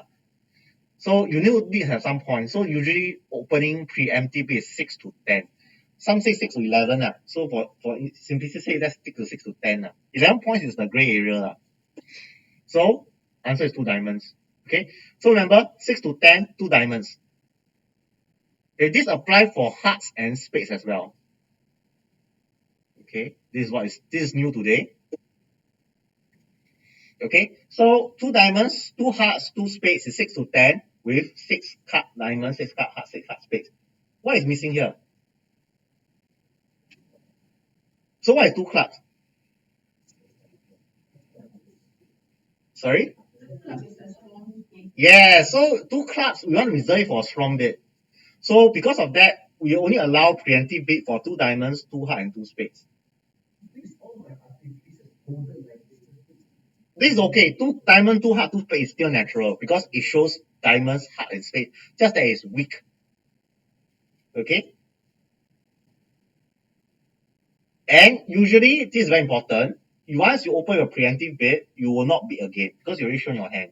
So you need to have some points. So usually opening preemptive is 6 to 10. Some say 6 to 11. So for simplicity's sake, let's stick to 6 to 10. 11 points is the gray area. So answer is 2 diamonds. Okay. So remember 6 to 10, 2 diamonds. Okay, this apply for hearts and spades as well. Okay, this is new today. Okay, so 2 diamonds, 2 hearts, 2 spades is 6 to 10 with 6 card diamonds, 6 card hearts, 6 card spades. What is missing here? So what is 2 clubs? Sorry? Yeah, so 2 clubs we want to reserve for a strong bid. So because of that, we only allow preemptive bid for 2 diamonds, 2 hearts, and 2 spades. This is okay. 2 diamond, 2 heart, 2 spade is still natural because it shows diamonds, heart, and spade. Just that it's weak. Okay. And usually, this is very important. Once you open your preemptive bid, you will not bid again because you already shown your hand.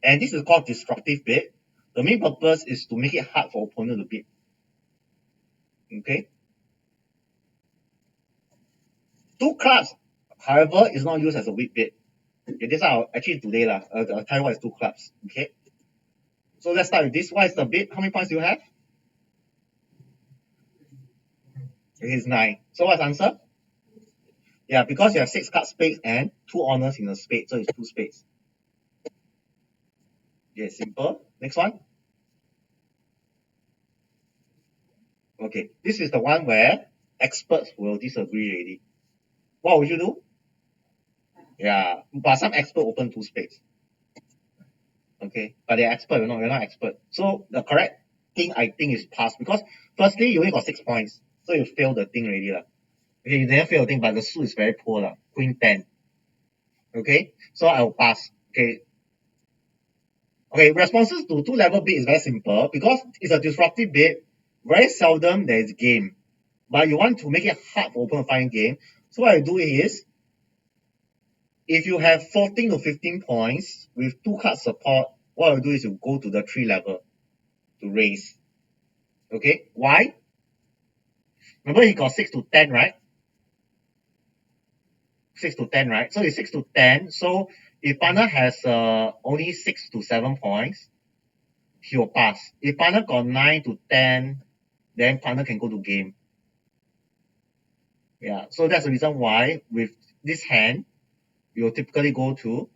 And this is called disruptive bid. The main purpose is to make it hard for opponent to bid. Okay. 2 clubs, however, is not used as a weak bid. Okay, this is actually today I'll tell you what is 2 clubs. Okay. So let's start with this. What is the bid? How many points do you have? It is 9. So what's the answer? Yeah, because you have 6 card spades and 2 honors in a spade, so it's 2 spades. Yeah, simple. Next one. Okay, this is the one where experts will disagree already. What would you do? Yeah, but some expert open 2 spades. Okay, but they're expert, you're not expert. So the correct thing I think is pass because firstly you only got 6 points, so you fail the thing already. Okay, you didn't fail the thing, but the suit is very poor. Queen 10. Okay, so I will pass. Okay. Okay, responses to 2 level bid is very simple because it's a disruptive bid. Very seldom there is game. But you want to make it hard for open to find game. So what I do is if you have 14 to 15 points with 2 card support, what I'll do is you go to the 3 level to raise. Okay, why? Remember he got 6 to 10, right? 6 to 10, right? So it's 6 to 10. So if partner has only 6 to 7 points, he will pass. If partner got 9 to 10, then partner can go to game. Yeah, so that's the reason why with this hand, you'll typically go to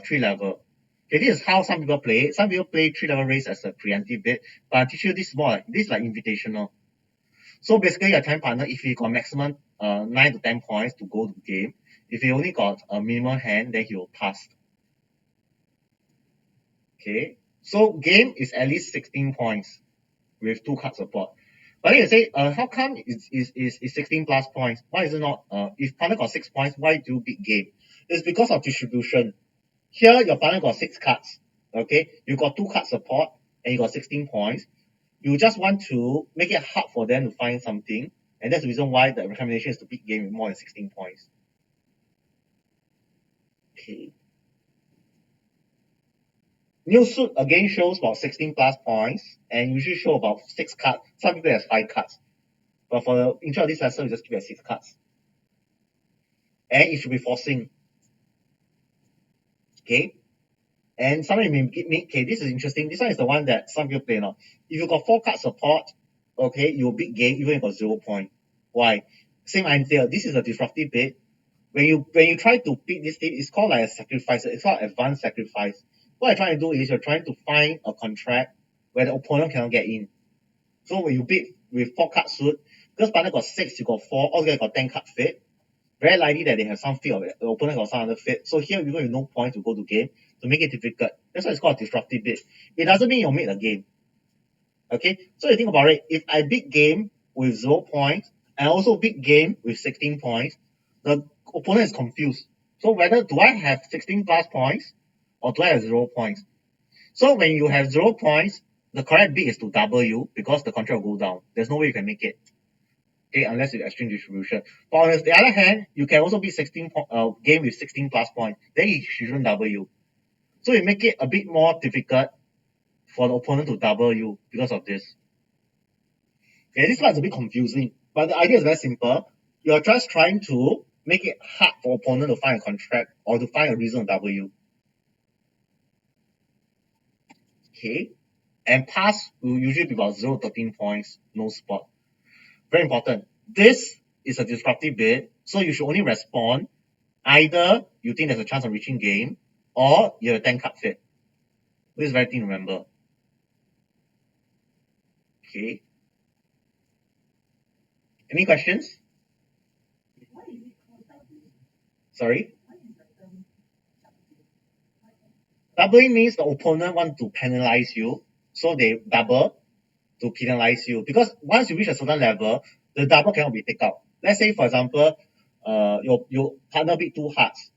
3 level. Okay, this is how some people play. Some people play 3 level raise as a preemptive bid, but I teach you this more like this is like invitational. So basically, your time partner, if he got maximum 9 to 10 points to go to the game, if he only got a minimum hand, then he will pass. Okay, so game is at least 16 points with 2 card support. But then you say, how come is 16 plus points? Why is it not? If partner got 6 points, why do big game? It's because of distribution. Here, your partner got 6 cards. Okay, you got 2 card support and you got 16 points. You just want to make it hard for them to find something, and that's the reason why the recommendation is to big game with more than 16 points. Okay. New suit again shows about 16 plus points and usually show about 6 cards. Some people have 5 cards. But for the intro of this lesson, we just keep it at 6 cards. And it should be forcing. Okay. And somebody may okay, this is interesting. This one is the one that some people play now. If you got 4 card support, okay, you'll big game even if you got 0 point. Why? Same idea. This is a disruptive bait. When you try to pick this thing, it's called like a sacrifice. It's called advanced sacrifice. What you're trying to do is you're trying to find a contract where the opponent cannot get in. So when you bid with 4 card suit, because partner got 6, you got 4, all together got 10 card fit. Very likely that they have some fit of it. The opponent got some other fit. So here, even with no points to go to game to make it difficult. That's why it's called a disruptive bid. It doesn't mean you'll make the game. Okay, so you think about it. If I big game with 0 points and also big game with 16 points, the opponent is confused. So whether do I have 16 plus points or do I have 0 points? So when you have 0 points, the correct bid is to double you because the contract will go down. There's no way you can make it. Okay, unless it's extreme distribution. But on the other hand, you can also be 16 game with 16 plus points. Then it shouldn't double you. So you make it a bit more difficult for the opponent to double you because of this. Okay, this part is a bit confusing, but the idea is very simple. You're just trying to make it hard for opponent to find a contract or to find a reason to double you. Okay, and pass will usually be about 0 13 points, no spot. Very important. This is a disruptive bid, so you should only respond either you think there's a chance of reaching game or you have a 10 card fit. This is very thing to remember. Okay. Any questions? Sorry? Doubling means the opponent want to penalize you, so they double to penalize you. Because once you reach a certain level, the double cannot be taken out. Let's say, for example, your partner beat 2 hearts.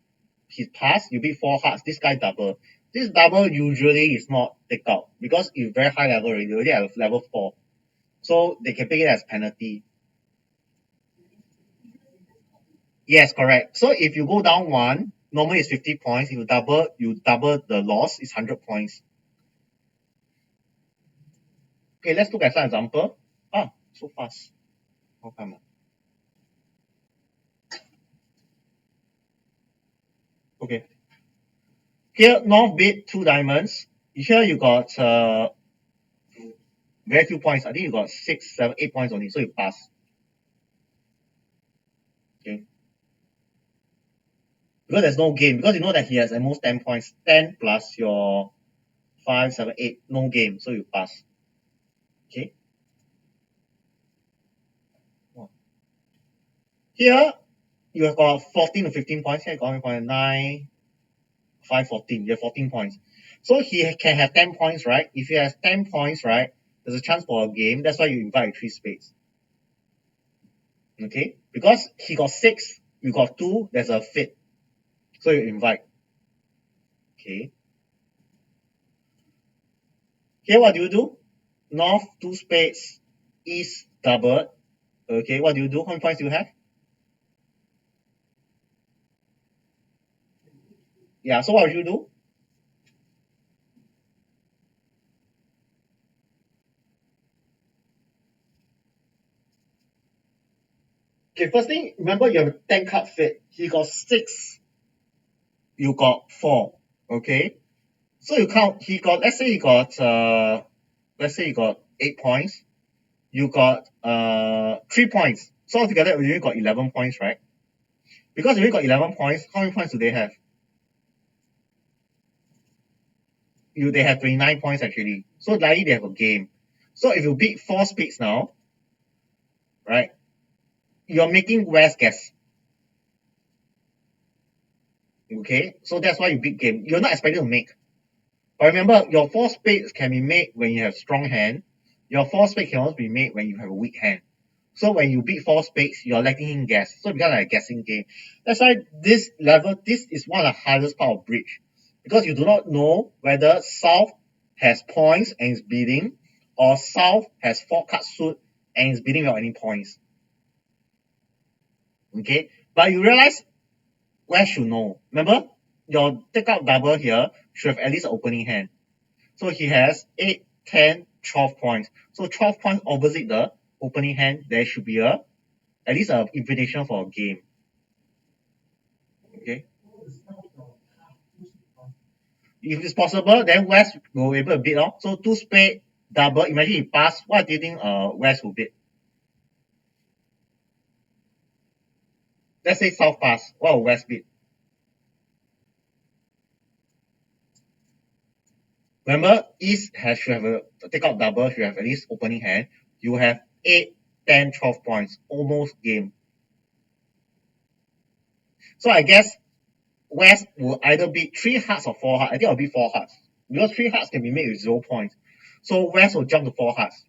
He passed, you beat 4 hearts, this guy double. This double usually is not take out because it's very high level already, already at level 4. So they can take it as penalty. Yes, correct. So if you go down 1, normally it's 50 points. If you double the loss, it's 100 points. Okay, let's look at some example. Ah, so fast. How come? Okay. Here, North bid 2 diamonds. Here you got very few points. I think you got 6, 7, 8 points only, so you pass. Okay. Because there's no game, because you know that he has at most 10 points. 10 plus your 5, 7, 8, no game, so you pass. Okay. Here, you have got 14 to 15 points. Here, you got 9, 5, 14. You have 14 points. So he can have 10 points, right? If he has 10 points, right, there's a chance for a game. That's why you invite 3 spades. Okay? Because he got 6, you got 2, there's a fit. So you invite. Okay. Here, what do you do? North, 2 spades. East, double. Okay, what do you do? How many points do you have? Yeah, so what would you do? Okay, first thing, remember you have a 10 card fit. He got 6, you got 4. Okay? So you count, let's say he got 8 points. You got 3 points. So altogether, we only got 11 points, right? Because we only got 11 points, how many points do they have? They have 29 points actually. So likely they have a game. So if you beat 4 spades now, right, you're making West guess. Okay, so that's why you beat game. You're not expecting to make. But remember, your 4 spades can be made when you have strong hand. Your 4 spades can also be made when you have a weak hand. So when you beat 4 spades, you're letting him guess. So it becomes like a guessing game. That's why this level, this is one of the hardest part of bridge. Because you do not know whether South has points and is beating, or South has 4 card suit and is beating without any points. Okay? But you realize West should know. Remember, your take out double here should have at least an opening hand. So he has 8, 10, 12 points. So 12 points opposite the opening hand, there should be at least an invitation for a game. Okay. If it's possible, then West will be able to bid. So 2 spade double. Imagine he pass. What do you think West will bid? Let's say South pass. What will West bid? Remember, East should have a take out double, should have at least opening hand. You have 8, 10, 12 points. Almost game. So I guess West will either beat 3 hearts or 4 hearts. I think I'll beat 4 hearts. Because 3 hearts can be made with 0 points. So West will jump to 4 hearts.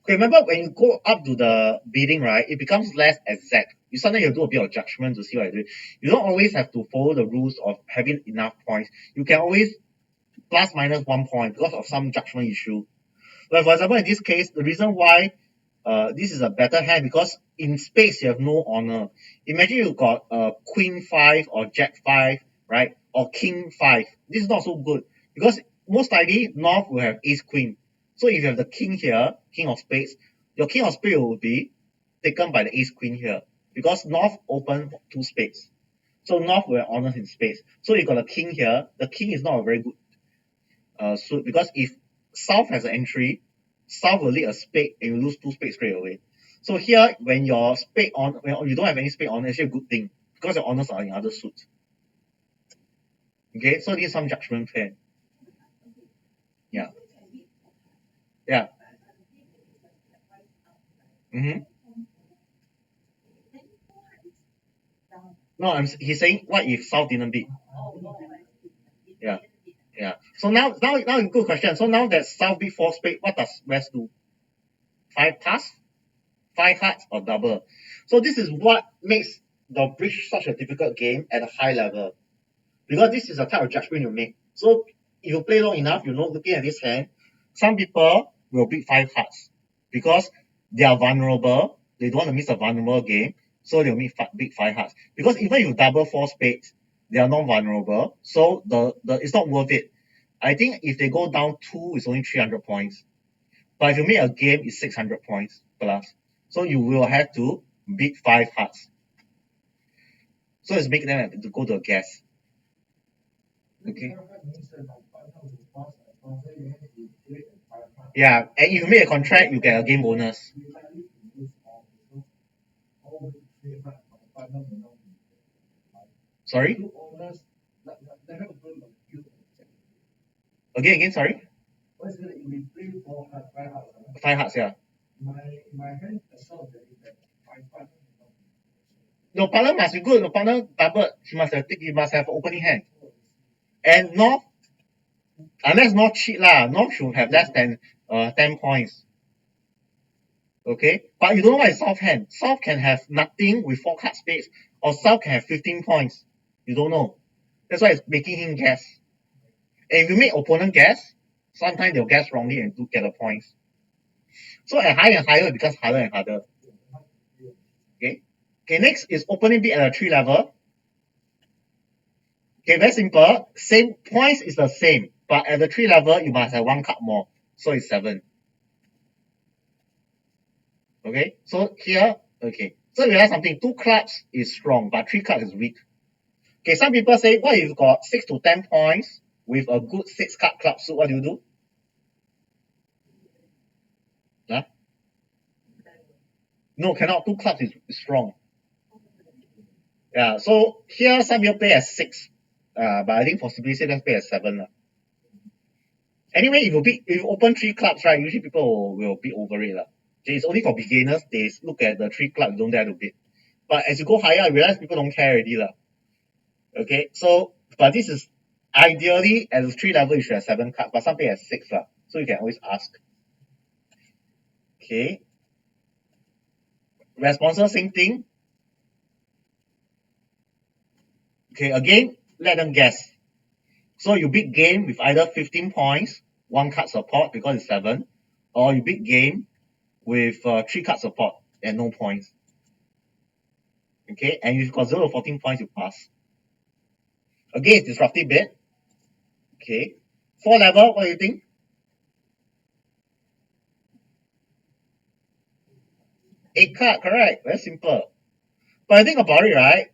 Okay, remember when you go up to the bidding, right, it becomes less exact. You sometimes you do a bit of judgment to see what you're doing. You don't always have to follow the rules of having enough points. You can always plus minus 1 point because of some judgment issue. But for example, in this case, the reason why this is a better hand because in spades you have no honor. Imagine you got queen 5 or jack 5, right? Or king 5. This is not so good because most likely North will have ace queen. So if you have the king here, king of spades, your king of spades will be taken by the ace queen here because North open 2 spades. So North will have honors in spades. So you got a king here. The king is not a very good suit because if South has an entry, South will lead a spade and you lose 2 spades straight away. So here, when your spade on, when you don't have any spade on, it's actually a good thing because your honors are in other suits. Okay, so this is some judgment plan. Yeah. Yeah. Mm-hmm. No, he's saying what if South didn't beat? Yeah. Yeah. So now good question. So now that South beat 4 spade, what does West do? 5 pass? 5 hearts or double? So this is what makes the bridge such a difficult game at a high level. Because this is a type of judgment you make. So if you play long enough, you know, looking at this hand, some people will beat 5 hearts because they are vulnerable. They don't want to miss a vulnerable game, so they'll beat 5 hearts. Because even if you double 4 spades, they are not vulnerable, so the it's not worth it. I think if they go down 2, it's only 300 points. But if you make a game, it's 600 points plus. So you will have to beat 5 hearts. So it's making them have to go to a guess. Okay. Yeah, and if you make a contract, you get a game bonus. Sorry? Again, sorry? 5 hearts, yeah. Your partner must be good. Your partner double. He must have opening hand. And North, unless North cheat lah, North should have less than 10 points. Okay, but you don't know what is South hand. South can have nothing with 4 card spades, or South can have 15 points. You don't know. That's why it's making him guess. And if you make opponent guess, sometimes they'll guess wrongly and do get the points. So at higher and higher, it becomes harder and harder. Okay. Okay, next is opening bid at a 3 level. Okay, very simple. Same points is the same, but at the 3 level, you must have 1 card more. So it's 7. Okay, so here, okay. So you realize something, 2 clubs is strong, but 3 cards is weak. Okay, some people say, what if you got 6 to 10 points with a good 6 card club suit? What do you do? Huh? No, cannot. 2 clubs is strong. Yeah, so here some people play as 6. But I think for simplicity, let's play as 7. Anyway, if you open 3 clubs, right, usually people will bid over it. Okay, it's only for beginners, they look at the 3 clubs, don't dare to bid. But as you go higher, I realize people don't care already. Okay, so, but this is ideally at the 3 level, you should have 7 cards, but some play as 6. So you can always ask. Okay. Responses, same thing. Okay, again, let them guess. So you big game with either 15 points, 1 card support because it's 7, or you big game with 3 card support and no points. Okay, and if you've got 0 to 14 points, you pass. Again, it's disruptive bit. Okay. 4 level, what do you think? 8 card, correct. Very simple. But I think about it, right?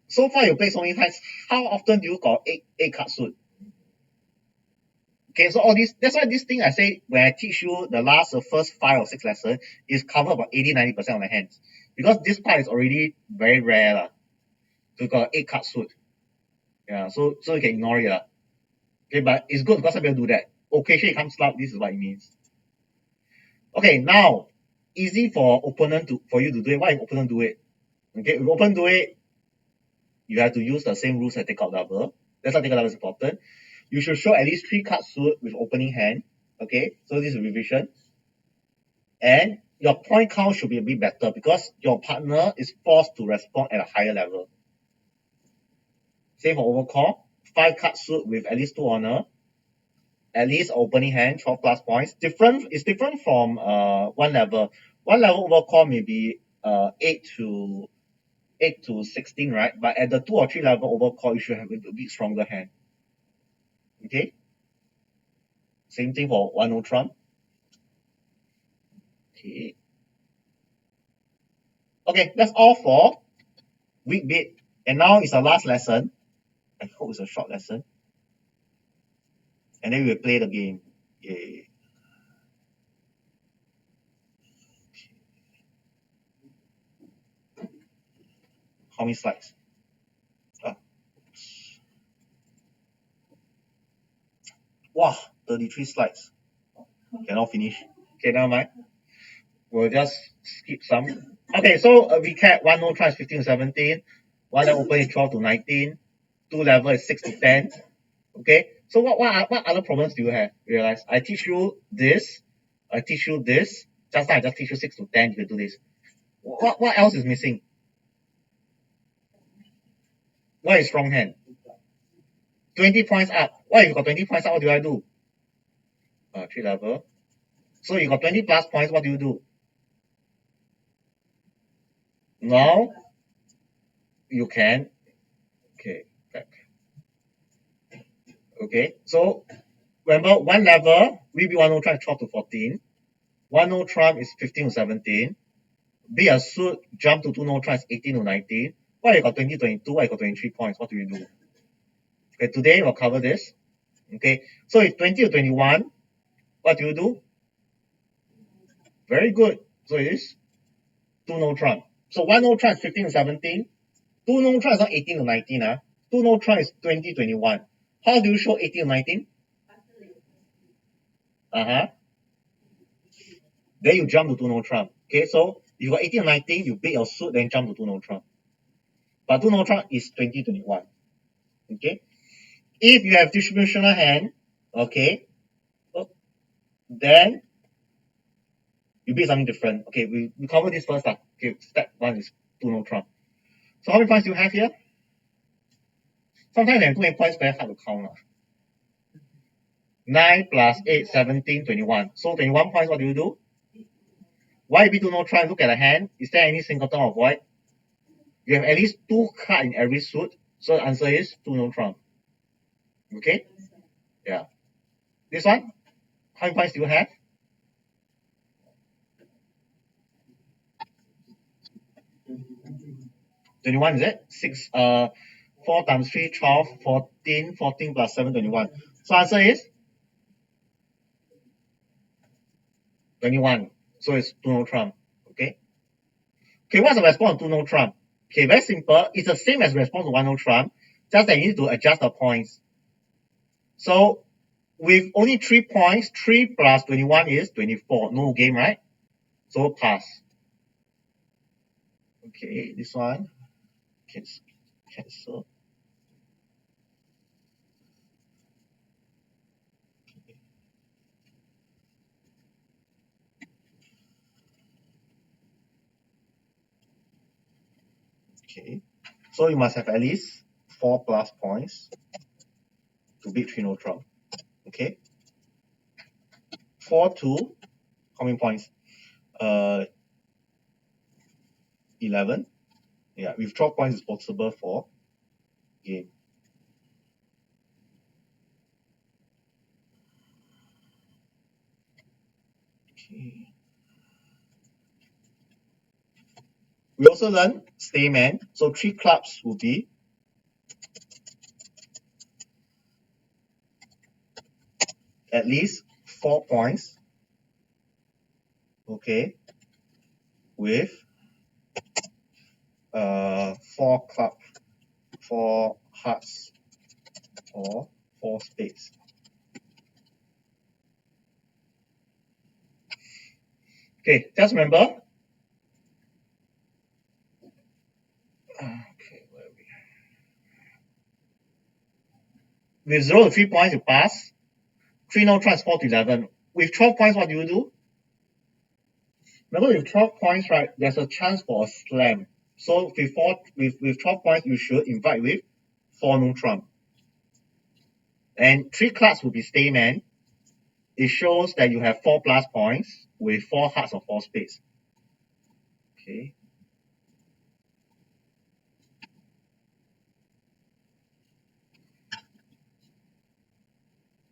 So far you play so many times, how often do you got 8 card suit? Okay, so all this, that's why this thing I say when I teach you the first 5 or 6 lessons is cover about 80-90% of the hands. Because this part is already very rare. So you got 8 card suit. Yeah, so you can ignore it. Okay, but it's good because some people do that. Occasionally it comes out, this is what it means. Okay, now easy for you to do it. Why if opponent do it? Okay, if opponent do it, you have to use the same rules as take out double. That's why take out double is important. You should show at least 3 card suit with opening hand. Okay, so this is revision. And your point count should be a bit better because your partner is forced to respond at a higher level. Same for overcall. 5 card suit with at least 2 honor. At least opening hand, 12 plus points. It's different from 1 level. 1 level overcall may be 8 to 16, right? But at the 2 or 3 level overcall, you should have a bit stronger hand. Okay? Same thing for 1 Trump. Okay. Okay, that's all for week bit. And now it's our last lesson. I hope it's a short lesson. And then we'll play the game. Yay. How many slides? Wow, 33 slides. Cannot finish. Okay, never mind. We'll just skip some. Okay, so a recap. 1 no try is 15 to 17. 1 level open is 12 to 19. 2 level is 6 to 10. Okay, so what other problems do you have? Realize I teach you this. I teach you this. Just now I just teach you 6 to 10. You can do this. What else is missing? What is strong hand? 20 points up. What if you got 20 points up? What do I do? 3 level. So you got 20 plus points. What do you do? Now you can. Okay, back. Okay, so remember 1 level, VB10 Trump is 12 to 14. 1 no Trump is 15 to 17. Be a suit, jump to 2 no Trump is 18 to 19. What you got 20, 22, what you got 23 points? What do you do? Okay, today we'll cover this. Okay, so if 20 to 21, what do you do? Very good. So it is 2 no Trump. So 1 no Trump is 15 to 17. 2 no Trump is not 18 to 19. 2 no Trump is 20 to 21. How do you show 18 to 19? Then you jump to 2 no Trump. Okay, so you got 18 to 19, you beat your suit, then jump to 2 no Trump. But 2 no Trump is 20 to 21. Okay, if you have distributional hand, okay, then you beat something different. Okay, we cover this first. Okay, step 1 is 2 no Trump. So how many points do you have here? Sometimes when too many points, very hard to count. 9 plus 8, 17, 21. So 21 points, what do you do? Why you beat 2 no Trump? Look at the hand. Is there any singleton or void? You have at least 2 cards in every suit. So the answer is 2 no Trump. Okay? Yeah. This one? How many points do you have? 21, is it? 4 times 3, 12, 14, 14 plus 7, 21. So answer is 21. So it's 2 no Trump. Okay? Okay, what's the response to 2 no trump? Okay, very simple. It's the same as response to 1 no trump, just that you need to adjust the points. So with only 3 points, 3 plus 21 is 24. No game, right? So pass. Okay, this one cancel. Okay, so you must have at least 4 plus points to beat 3 no trump. Okay, 4 to how many points? 11. Yeah, with 12 points is possible for game. Okay. We also learn stay man. So 3 clubs will be at least 4 points. Okay, with 4 club, 4 hearts, or 4 spades. Okay, just remember. Okay, where are we? With 0 to 3 points, you pass. 3 no trumps, 4 to 11. With 12 points, what do you do? Remember, with 12 points, right, there's a chance for a slam. So with 12 points, you should invite with 4 no trump. And 3 clubs will be stay man. It shows that you have 4 plus points with 4 hearts or 4 spades. Okay.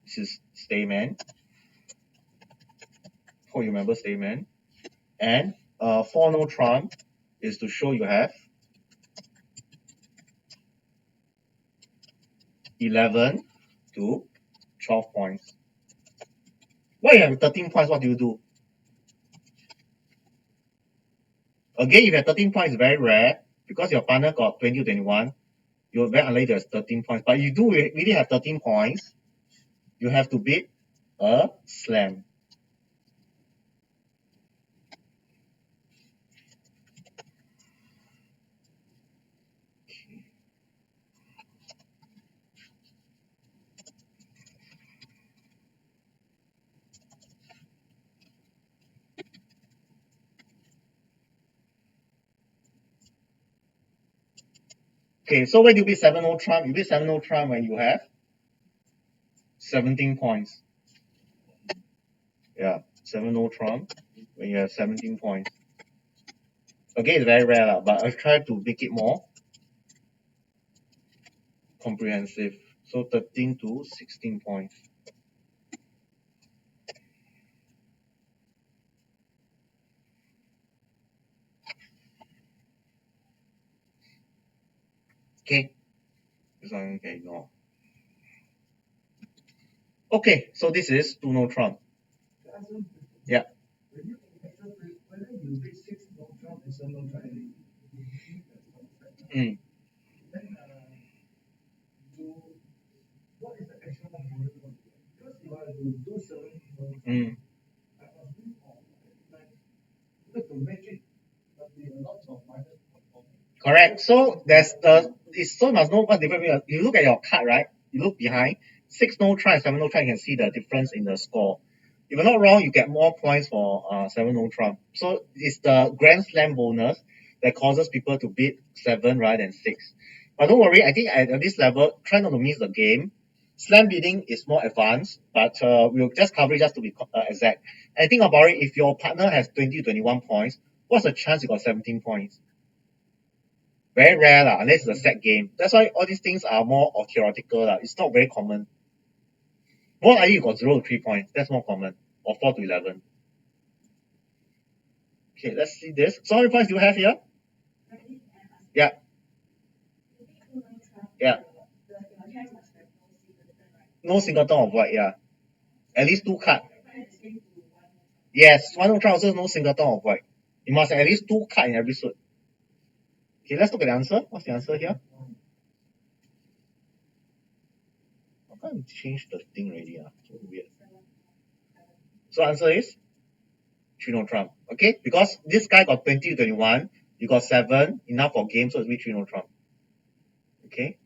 This is stay man. Hope you remember stay man. And 4 no trump is to show you have 11 to 12 points. When you have 13 points, what do you do? Again, if you have 13 points, it's very rare because your partner got 20 to 21. You're very unlikely to have 13 points. But you do really have 13 points, you have to beat a slam. Okay, so when you beat 7 no trump, you beat 7 no trump when you have 17 points. Yeah, 7 no trump when you have 17 points. Again, it's very rare, but I've tried to make it more comprehensive. So 13 to 16 points. Okay, this one you can ignore. Okay, so this is 2 no trump. Yeah. Whether you reach 6 no trump and 7 no trump, Mm. then what is the extra bonus? Because if I do 7 no trump, Mm. I must do like because to make it must be a lot of minus. Correct. So there's it's so must know what difference. You look at your card, right? You look behind 6 no trump, 7 no trump. You can see the difference in the score. If I'm not wrong, you get more points for 7 no trump. So it's the grand slam bonus that causes people to beat 7 rather than 6. But don't worry, I think at this level, try not to miss the game. Slam bidding is more advanced, but we'll just cover it just to be exact. And think about it, if your partner has 20 to 21 points, what's the chance you got 17 points? Very rare lah, unless it's a set game. That's why all these things are more theoretical lah. It's not very common. More likely you got 0 to 3 points. That's more common. Or 4 to 11. Okay, let's see this. So how many points do you have here? Yeah. Yeah. No singleton or void, yeah. At least 2 cards. Yes, 1 no trump also no singleton or void. You must have at least 2 cards in every suit. Okay, let's look at the answer. What's the answer here? How come it change the thing already? So weird. So answer is 3 no trump. Okay, because this guy got 20 to 21, you got 7, enough for game, so it's be 3 no trump. Okay.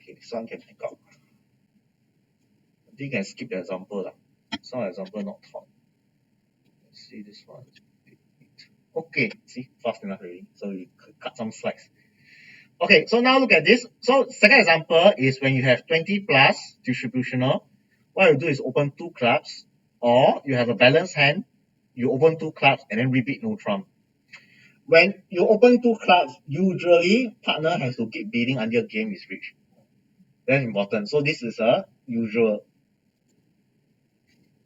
Okay, this one can pick up. I think you can skip the example. Some example not taught. Let's see this one. Okay, see, fast enough already. So we cut some slides. Okay, so now look at this. So second example is when you have 20 plus distributional, what you do is open 2 clubs, or you have a balanced hand, you open 2 clubs and then repeat no trump. When you open 2 clubs, usually partner has to keep bidding until game is reached. That's important. So this is a usual.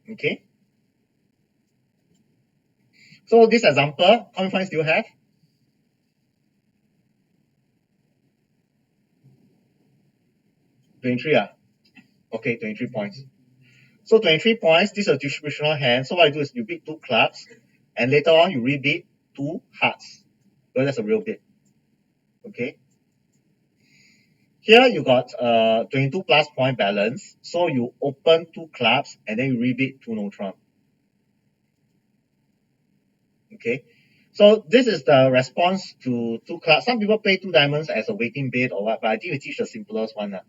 Okay. So this example, how many points do you have? 23. Okay, 23 points. So 23 points, this is a distributional hand. So what you do is you bid 2 clubs, and later on you rebid 2 hearts. So that's a real bid. Okay. Here you got 22 plus point balance. So you open 2 clubs and then you rebid 2 no trump. Okay. So this is the response to 2 clubs. Some people play 2 diamonds as a waiting bid or what, but I think we teach the simplest one.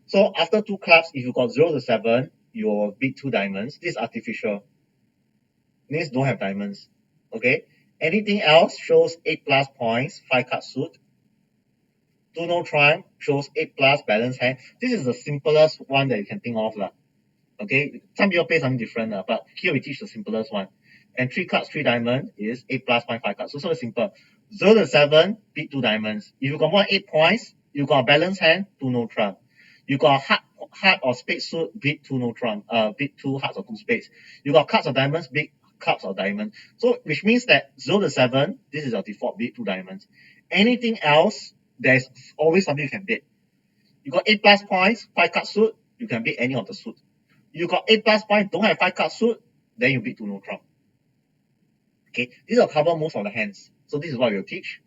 So after 2 clubs, if you got 0 to 7, you bid 2 diamonds. This is artificial. This don't have diamonds. Okay. Anything else shows 8 plus points, 5 card suit. 2 no trump shows 8 plus balance hand. This is the simplest one that you can think of. Okay. Some people play something different, but here we teach the simplest one. And 3 cards, 3 diamond is 8 plus point 5 cards. So simple. 0 to 7, bid 2 diamonds. If you got more 8 points, you got a balance hand, 2 no trump. You got heart or spade suit, bid 2 no trump. Bid 2 hearts or 2 spades. You got cards of diamonds, bid cups or diamond. So which means that 0 to 7, this is your default bid 2 diamonds. Anything else, there's always something you can bid. You got 8 plus points, 5 card suit, you can bid any of the suit. You got 8 plus points, don't have 5 card suit, then you bid 2 no trump. Okay, this will cover most of the hands. So this is what we'll teach.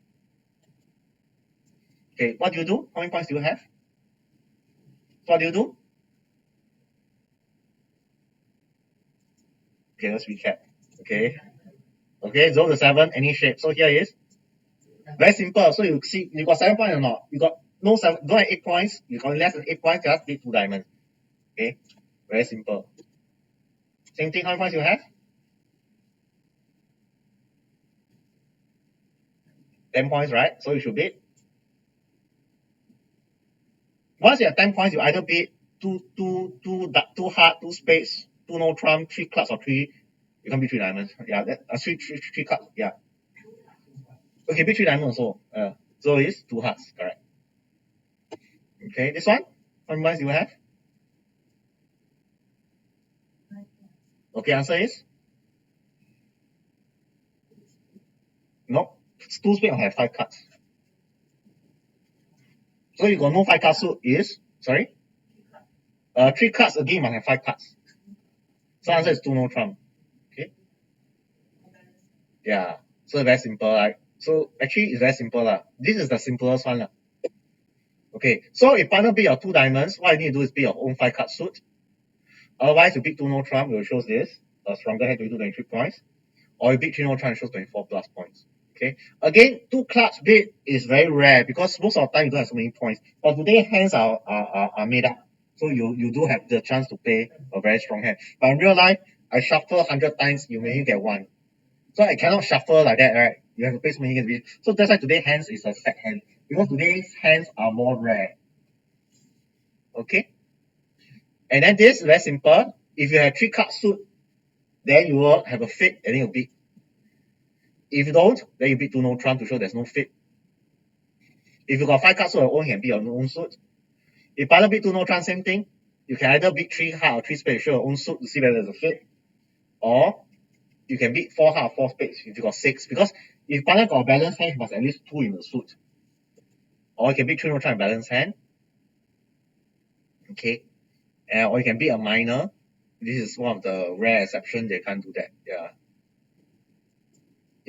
Okay, what do you do? How many points do you have? What do you do? Okay, let's recap. Okay. Okay, 0 to 7, any shape. So here is very simple. So you see, you got 7 points or not? You got no 7, don't have 8 points. You got less than 8 points, just bid 2 diamonds. Okay, very simple. Same thing, how many points you have? 10 points, right? So you should bid. Once you have 10 points, you either bid two heart, 2 spades, 2 no trump, 3 clubs, or 3. You can bid 3 diamonds. Yeah, that three cards. Yeah. Okay, bid 3 diamonds also. So it's 2 hearts, correct. Okay, this one, how many points do you have? Okay, answer is no. 2 spades have 5 cards. So you got no 5 card suit is sorry. 3 cards again must have 5 cards. So answer is 2 no trump. Okay. Yeah. So very simple, right? So actually it's very simple This is the simplest one Okay. So if partner bid your 2 diamonds, what you need to do is bid your own 5 card suit. Otherwise, you bid 2 no trump, it will show this. A stronger hand to do 23 points. Or you bid 3 no trump, it shows 24 plus points. Okay. Again, 2 clubs bid is very rare because most of the time you don't have so many points. But today hands are made up. So you do have the chance to play a very strong hand. But in real life, I shuffle 100 times, you may get 1. So I cannot shuffle like that, right? You have to play so many games. So that's why today hands is a set hand. Because today's hands are more rare. Okay? And then this is very simple. If you have 3 card suit, then you will have a fit and then you bid. If you don't, then you bid 2 no trump to show there's no fit. If you got 5 card suit your own, you can bid your own suit. If partner bid 2 no trump, same thing. You can either bid 3 heart or 3 spades to show your own suit to see whether there's a fit. Or you can bid 4 heart or 4 spades if you got 6. Because if partner got a balanced hand, you must at least 2 in the suit. Or you can bid 3 no trump balanced hand. Okay. Or you can bid a minor. This is one of the rare exceptions they can't do that. Yeah.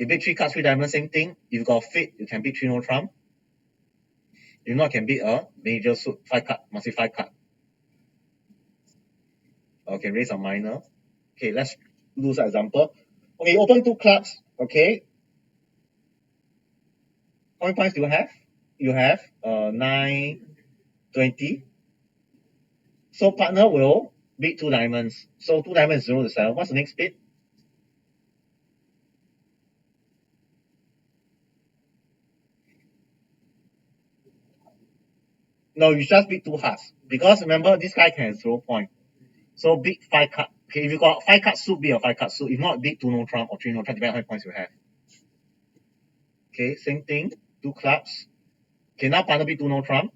You bid 3 cards, 3 diamonds, same thing. If you got a fit, you can bid 3 no trump. If not, can bid a major suit, 5 card, must be 5 card. Okay, raise a minor. Okay, let's do some example. Okay, open 2 clubs. Okay, how many points do you have? You have 9, 20. So partner will bid 2 diamonds. So 2 diamonds 0 to 7. What's the next bid? No, you just bid 2 hearts. Because remember, this guy can have 0 point. So bid 5 card. Okay, if you got 5 card suit, bid a 5 card suit. If not, bid 2 no trump or 3 no trump, depending on how many points you have. Okay, same thing. 2 clubs. Okay, now partner bid 2 no trump.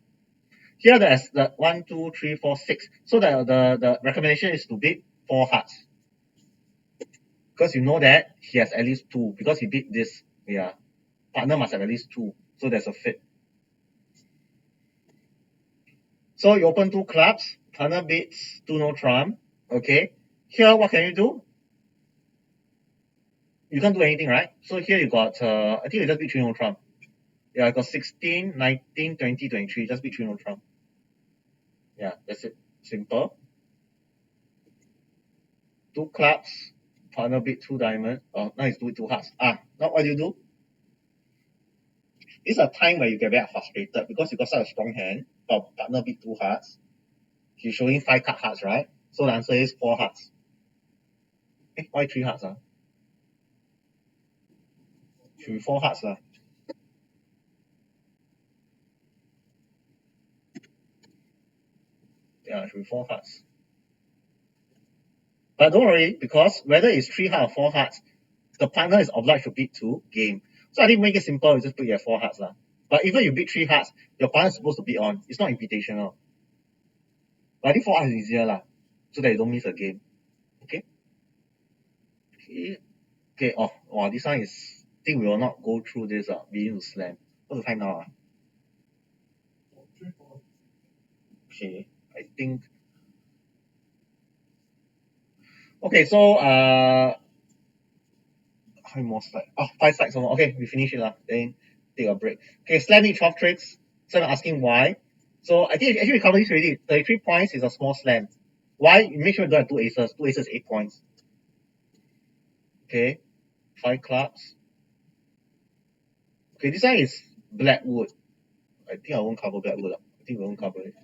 Here there's the 1, 2, 3, 4, 6. So the recommendation is to bid 4 hearts. Because you know that he has at least 2. Because he bid this. Yeah. Partner must have at least 2. So there's a fit. So you open 2 clubs. Partner bids 2 no trump. Okay. Here, what can you do? You can't do anything, right? So here you got, I think you just bid 3 no trump. Yeah, I got 16, 19, 20, 23. Just bid 3 no trump. Yeah, that's it. Simple. 2 clubs. Partner bid 2 diamond. Oh, now it's doing 2 hearts. Now what do you do? It's a time where you get very frustrated because you got such a strong hand, but partner bid 2 hearts. He's showing 5 card hearts, right? So the answer is 4 hearts. Why 3 hearts? Should be 4 hearts. Yeah, it should be 4 hearts. But don't worry, because whether it's 3 hearts or 4 hearts, the partner is obliged to bid 2 game. So I think make it simple, you just put your 4 hearts. But even you bid 3 hearts, your partner is supposed to bid on. It's not invitational. But I think 4 hearts is easier, so that you don't miss a game. Okay? Okay, oh, wow, this one is, I think we will not go through this. We need to slam. What's the time now? Okay, I think. Okay, so, how many more slides? 5 slides more. Okay, we finish it. Then take a break. Okay, slam need 12 tricks. So I'm asking why. So I think actually we covered this already. 33 points is a small slam. Why? You make sure you don't have 2 aces. 2 aces, 8 points. Okay, 5 clubs. Okay, this one is Blackwood. I think I won't cover Blackwood. I think we won't cover it.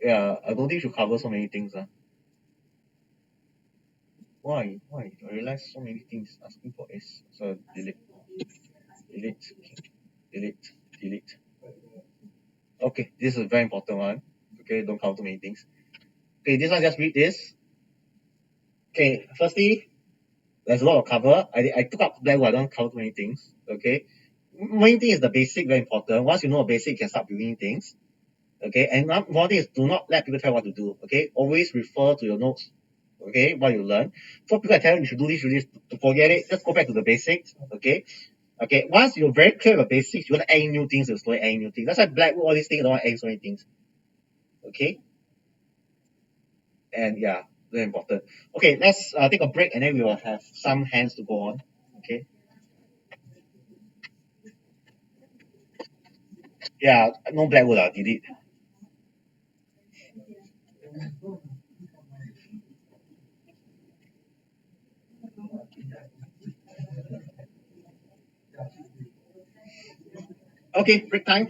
Yeah, I don't think we should cover so many things. Why? I realize so many things asking for ace. So delete. Delete. Delete. Delete. Okay, this is a very important one. Okay, don't cover too many things. Okay, this one just read this. Okay, firstly, there's a lot of cover. I took up Blackwood, I don't cover too many things. Okay. Main thing is the basic, very important. Once you know a basic, you can start building things. Okay, and one thing is do not let people tell you what to do. Okay, always refer to your notes. Okay, what you learn. So people tell you should do this, to forget it, just go back to the basics. Okay. Okay, once you're very clear about basics, you want to add in new things, you slowly add in new things. That's why Blackwood, all these things, don't want to add in so many things. Okay, and yeah, very important. Okay, let's take a break and then we will have some hands to go on. Okay. Yeah, no Blackwood, delete. Okay, break time.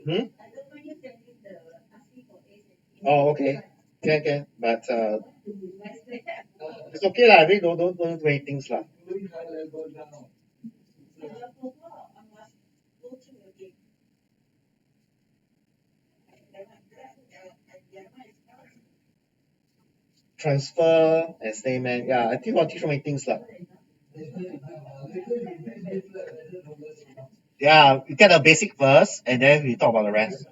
Hmm? Oh, okay. Can. But it's okay lah. I mean, don't do many things lah. Transfer and statement. Yeah, I think I'll teach so many things lah. Yeah, we get the basic first, and then we talk about the rest.